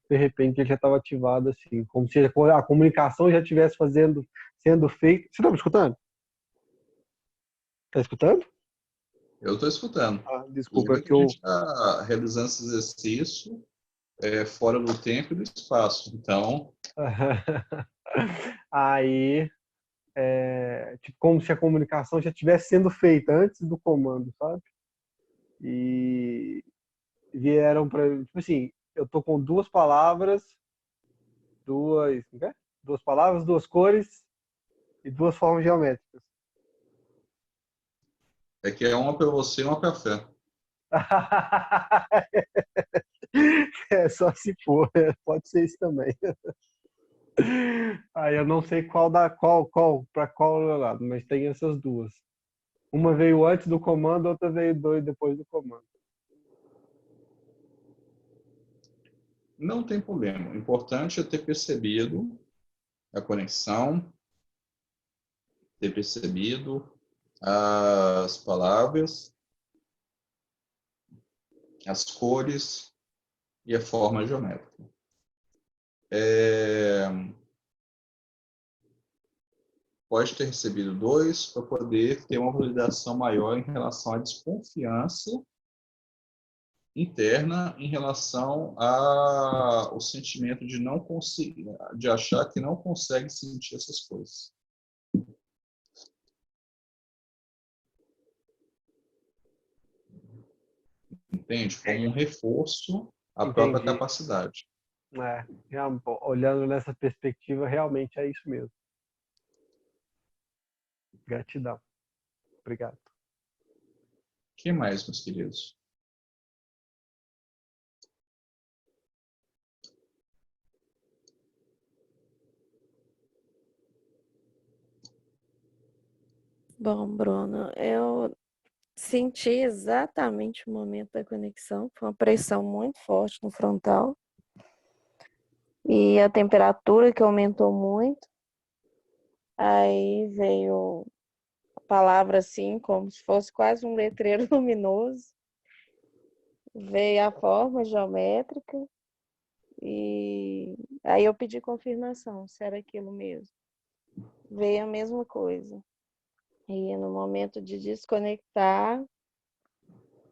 De repente ele já estava ativado assim, como se a comunicação já estivesse sendo feita. Você está me escutando? Está escutando? Eu estou escutando. Desculpa, Lembra é que que a eu. gente está realizando esse exercício fora do tempo e do espaço. Então, Aí, tipo, como se a comunicação já estivesse sendo feita antes do comando, sabe? E vieram para, tipo assim, eu tô com duas palavras, duas palavras, duas cores e duas formas geométricas. é que é uma para você e uma para a fé. É só se for, pode ser isso também. Aí eu não sei para qual lado, mas tem essas duas. Uma veio antes do comando, outra veio depois do comando. Não tem problema. O importante é ter percebido a conexão, ter percebido as palavras, as cores e a forma geométrica. Pode ter recebido 2 para poder ter uma validação maior em relação à desconfiança interna em relação ao sentimento de não conseguir, de achar que não consegue sentir essas coisas. Entende? Como um reforço à própria Entendi. capacidade. Olhando nessa perspectiva, realmente é isso mesmo. Gratidão. Obrigado. O que mais, meus queridos? Bom, Bruno, eu senti exatamente o momento da conexão. Foi uma pressão muito forte no frontal. E a temperatura que aumentou muito. Aí veio a palavra assim, como se fosse quase um letreiro luminoso. Veio a forma geométrica. E aí eu pedi confirmação, se era aquilo mesmo. Veio a mesma coisa. E no momento de desconectar,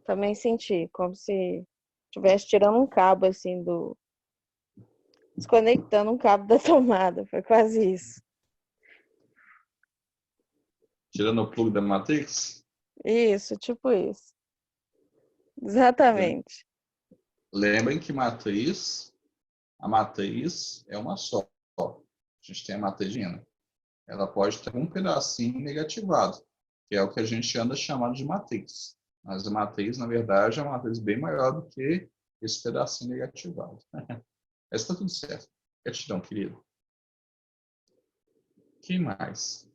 também senti como se estivesse tirando um cabo assim desconectando um cabo da tomada. Foi quase isso. Tirando o plug da Matrix? Isso, tipo isso. Exatamente. Lembrem que a matriz é uma só. A gente tem a matriz de Ina. Ela pode ter um pedacinho negativado, que é o que a gente anda chamando de matriz. Mas a matriz, na verdade, é uma matriz bem maior do que esse pedacinho negativado. Mas está tudo certo. Gratidão, querido. Quem mais?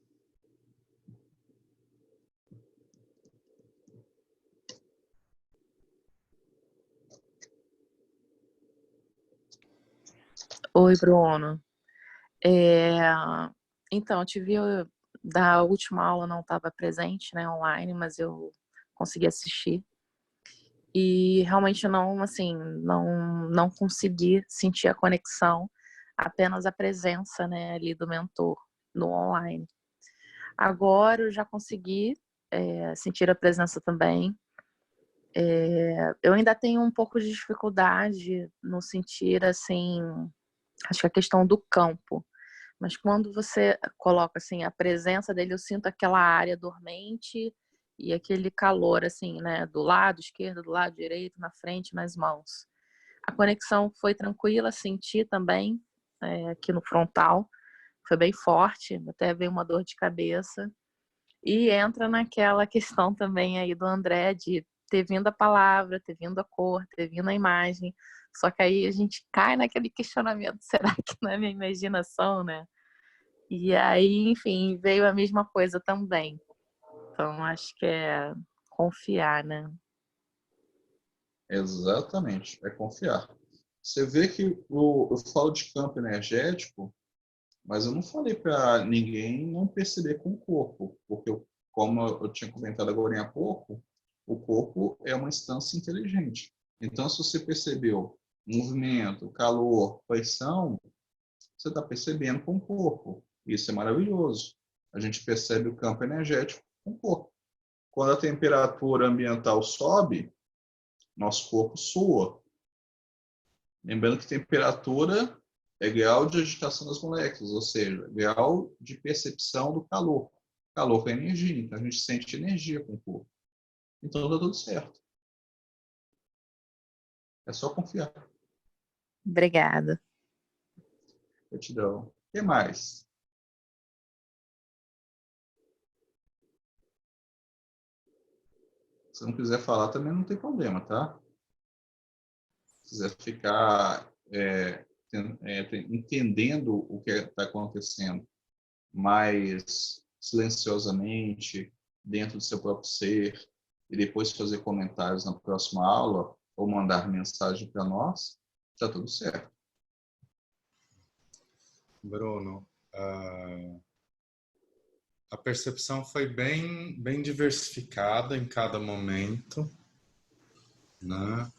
Oi, Bruno. Então, eu tive da última aula, não estava presente, né, online, mas eu consegui assistir. E realmente não, assim, não consegui sentir a conexão. apenas a presença, né, ali do mentor no online. Agora eu já consegui sentir a presença também. Eu ainda tenho um pouco de dificuldade no sentir, assim, acho que a questão do campo. Mas quando você coloca, assim, a presença dele, eu sinto aquela área dormente e aquele calor, assim, né, do lado esquerdo, do lado direito, na frente, nas mãos. A conexão foi tranquila, senti também, aqui no frontal. Foi bem forte, até veio uma dor de cabeça. E entra naquela questão também aí do André de ter vindo a palavra, ter vindo a cor, ter vindo a imagem. Só que aí a gente cai naquele questionamento, será que não é minha imaginação, né? E aí, enfim, veio a mesma coisa também. Então, acho que é confiar, né? Exatamente, é confiar. Você vê que eu falo de campo energético, mas eu não falei para ninguém não perceber com o corpo, porque, como eu tinha comentado agora há pouco, o corpo é uma instância inteligente. Então, se você percebeu movimento, calor, pressão, você está percebendo com o corpo. Isso é maravilhoso. A gente percebe o campo energético com o corpo. Quando a temperatura ambiental sobe, nosso corpo sua. Lembrando que temperatura é grau de agitação das moléculas, ou seja, grau de percepção do calor. Calor é energia, então a gente sente energia com o corpo. Então dá tudo certo. É só confiar. Obrigada. Gratidão. O que mais? Se não quiser falar, também não tem problema, tá? Se quiser ficar entendendo o que está acontecendo mais silenciosamente, dentro do seu próprio ser, e depois fazer comentários na próxima aula, ou mandar mensagem para nós, está tudo certo. Bruno, a percepção foi bem diversificada em cada momento, né?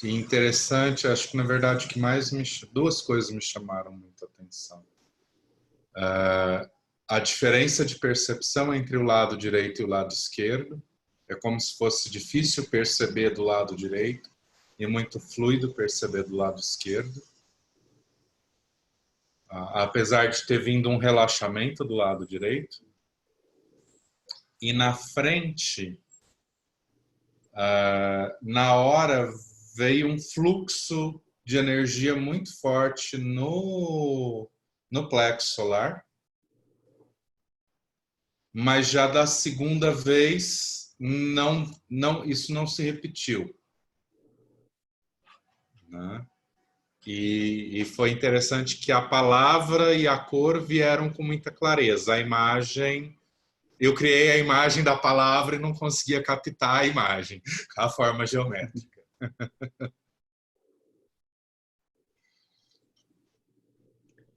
E interessante, acho que na verdade que mais duas coisas me chamaram muita atenção. A diferença de percepção entre o lado direito e o lado esquerdo. É como se fosse difícil perceber do lado direito e muito fluido perceber do lado esquerdo. Apesar de ter vindo um relaxamento do lado direito. E na frente, na hora, veio um fluxo de energia muito forte no plexo solar. Mas já da segunda vez, isso não se repetiu. Né? E foi interessante que a palavra e a cor vieram com muita clareza. A imagem, eu criei a imagem da palavra e não conseguia captar a imagem, a forma geométrica.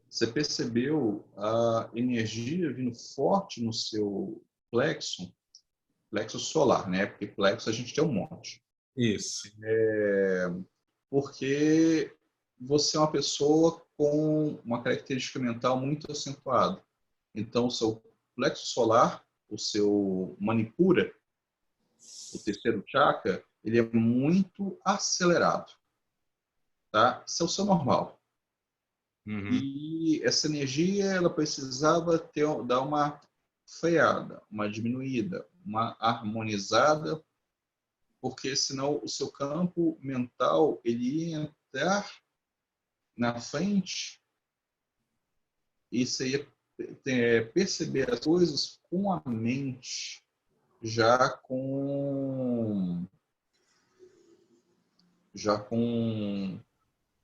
Você percebeu a energia vindo forte no seu plexo solar, né? Porque plexo a gente tem um monte. Isso. Porque você é uma pessoa com uma característica mental muito acentuada. Então, o seu plexo solar, o seu manipura, o terceiro chakra, ele é muito acelerado. Tá? Isso é o seu normal. Uhum. E essa energia, ela precisava dar uma freada, uma diminuída, uma harmonizada, porque senão o seu campo mental ele ia entrar na frente e você ia perceber as coisas com a mente, já com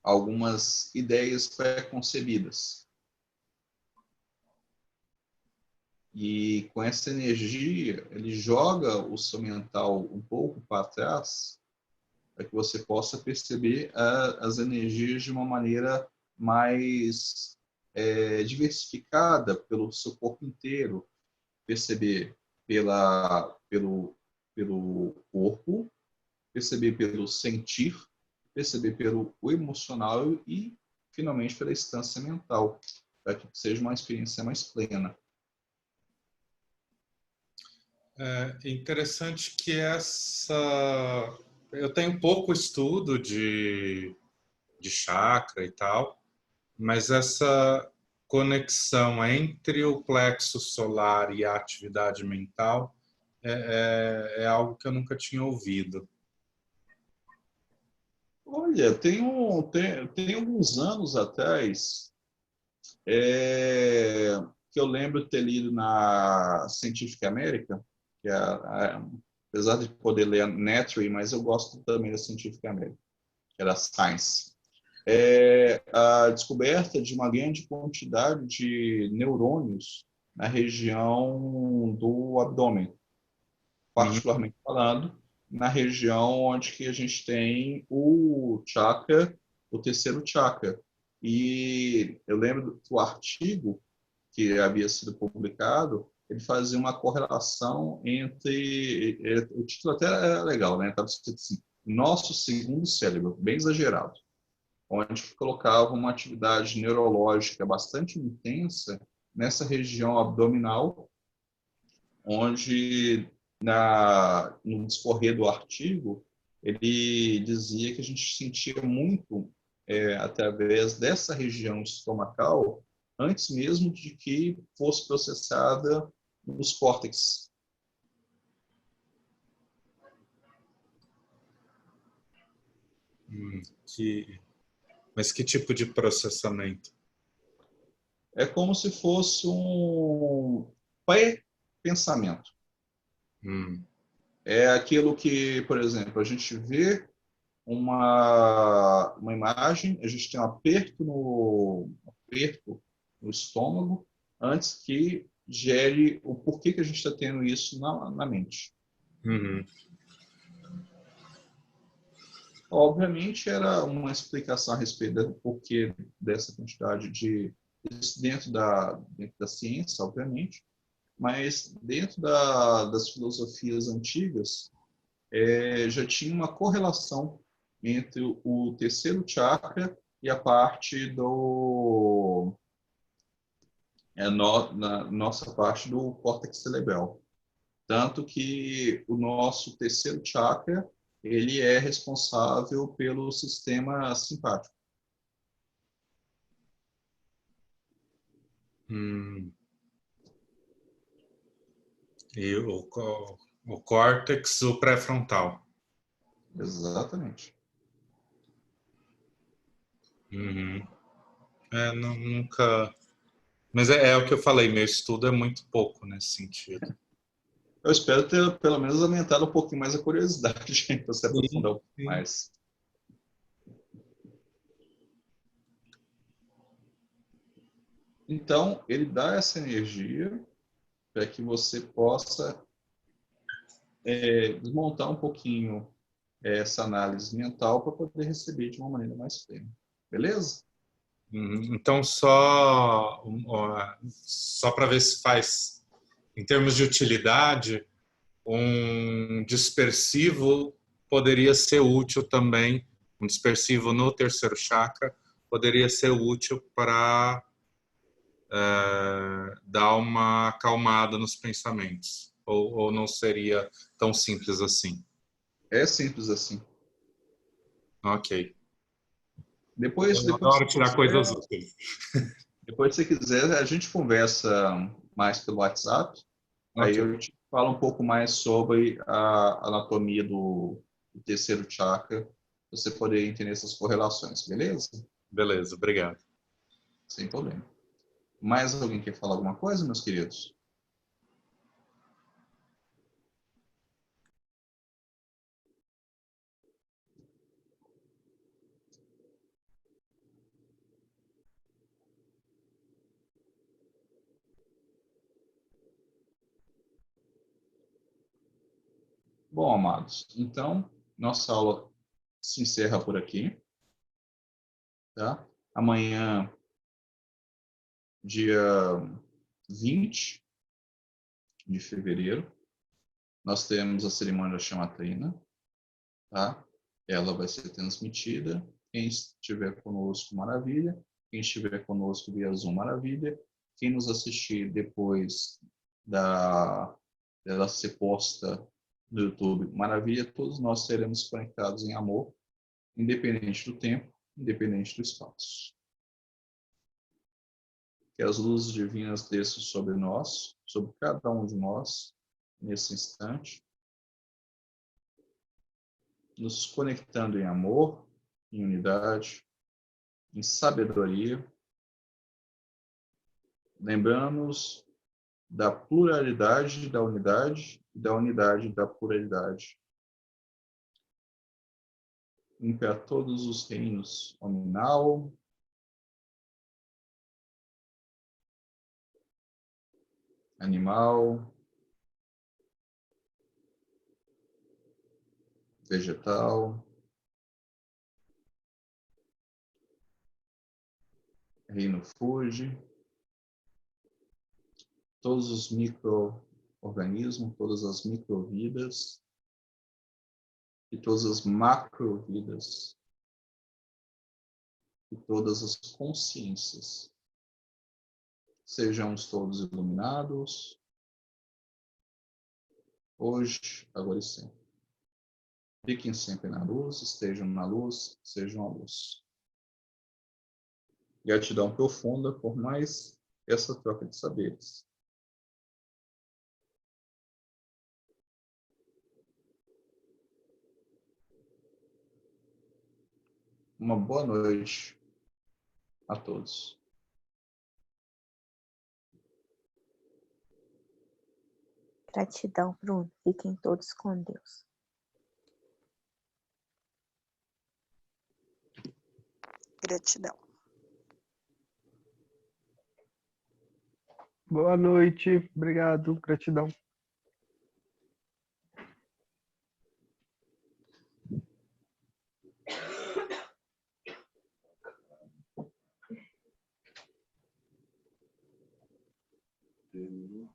algumas ideias pré-concebidas. E com essa energia, ele joga o seu mental um pouco para trás, para que você possa perceber as energias de uma maneira mais diversificada pelo seu corpo inteiro. Perceber pelo corpo, perceber pelo sentir, perceber pelo emocional e finalmente pela instância mental, para que seja uma experiência mais plena. É interessante que eu tenho pouco estudo de chakra e tal, mas essa conexão entre o plexo solar e a atividade mental é algo que eu nunca tinha ouvido. Olha, tem alguns anos atrás, que eu lembro de ter lido na Scientific American, que apesar de poder ler a Nature, mas eu gosto também da Scientific American, que era Science. A descoberta de uma grande quantidade de neurônios na região do abdômen, particularmente falando, na região onde que a gente tem o chakra, o terceiro chakra. E eu lembro que o artigo que havia sido publicado, ele fazia uma correlação o título até era legal, né? Estava escrito assim, nosso segundo cérebro, bem exagerado, onde colocava uma atividade neurológica bastante intensa nessa região abdominal, onde no discorrer do artigo, ele dizia que a gente sentia muito através dessa região estomacal, antes mesmo de que fosse processada nos córtex. Mas que tipo de processamento? É como se fosse um pré-pensamento. É aquilo que, por exemplo, a gente vê uma imagem, a gente tem um aperto no estômago, antes que gere o porquê que a gente está tendo isso na mente. Obviamente, era uma explicação a respeito do porquê dessa quantidade de isso dentro da ciência, obviamente, mas dentro das filosofias antigas, já tinha uma correlação entre o terceiro chakra e a parte na nossa parte do córtex cerebral. Tanto que o nosso terceiro chakra, ele é responsável pelo sistema simpático. E o córtex, o pré-frontal. Exatamente. Nunca... Mas é o que eu falei, meu estudo é muito pouco nesse sentido. Eu espero ter, pelo menos, aumentado um pouquinho mais a curiosidade para você aprofundar um pouco mais. Então, ele dá essa energia para que você possa desmontar um pouquinho essa análise mental para poder receber de uma maneira mais plena. Beleza? Então, só para ver se faz, em termos de utilidade, um dispersivo poderia ser útil também, um dispersivo no terceiro chakra poderia ser útil para dar uma acalmada nos pensamentos, ou não seria tão simples assim? É simples assim. Ok. Depois Eu adoro tirar coisas úteis. Depois, se você quiser, a gente conversa mais pelo WhatsApp. Aí eu te falo um pouco mais sobre a anatomia do terceiro chakra, para você poder entender essas correlações, beleza? Beleza, obrigado. Sem problema. Mais alguém quer falar alguma coisa, meus queridos? Bom, amados, então, nossa aula se encerra por aqui. Tá? Amanhã, dia 20 de fevereiro, nós teremos a cerimônia da chamatrina. Tá? Ela vai ser transmitida Quem estiver conosco, maravilha. Quem estiver conosco via Zoom, maravilha. Quem nos assistir depois dela ser posta no YouTube, maravilha. Todos nós seremos conectados em amor, independente do tempo, independente do espaço. Que as luzes divinas desçam sobre nós, sobre cada um de nós, nesse instante, nos conectando em amor, em unidade, em sabedoria, lembrando-nos da pluralidade da unidade e da unidade da pluralidade. Para todos os reinos, nominal, animal, vegetal, reino Fuji, todos os micro-organismos, todas as microvidas e todas as macrovidas e todas as consciências. Sejamos todos iluminados, hoje, agora e sempre. Fiquem sempre na luz, estejam na luz, sejam a luz. Gratidão profunda por mais essa troca de saberes. Uma boa noite a todos. Gratidão, Bruno. Fiquem todos com Deus. Gratidão. Boa noite. Obrigado. Gratidão. Terminou.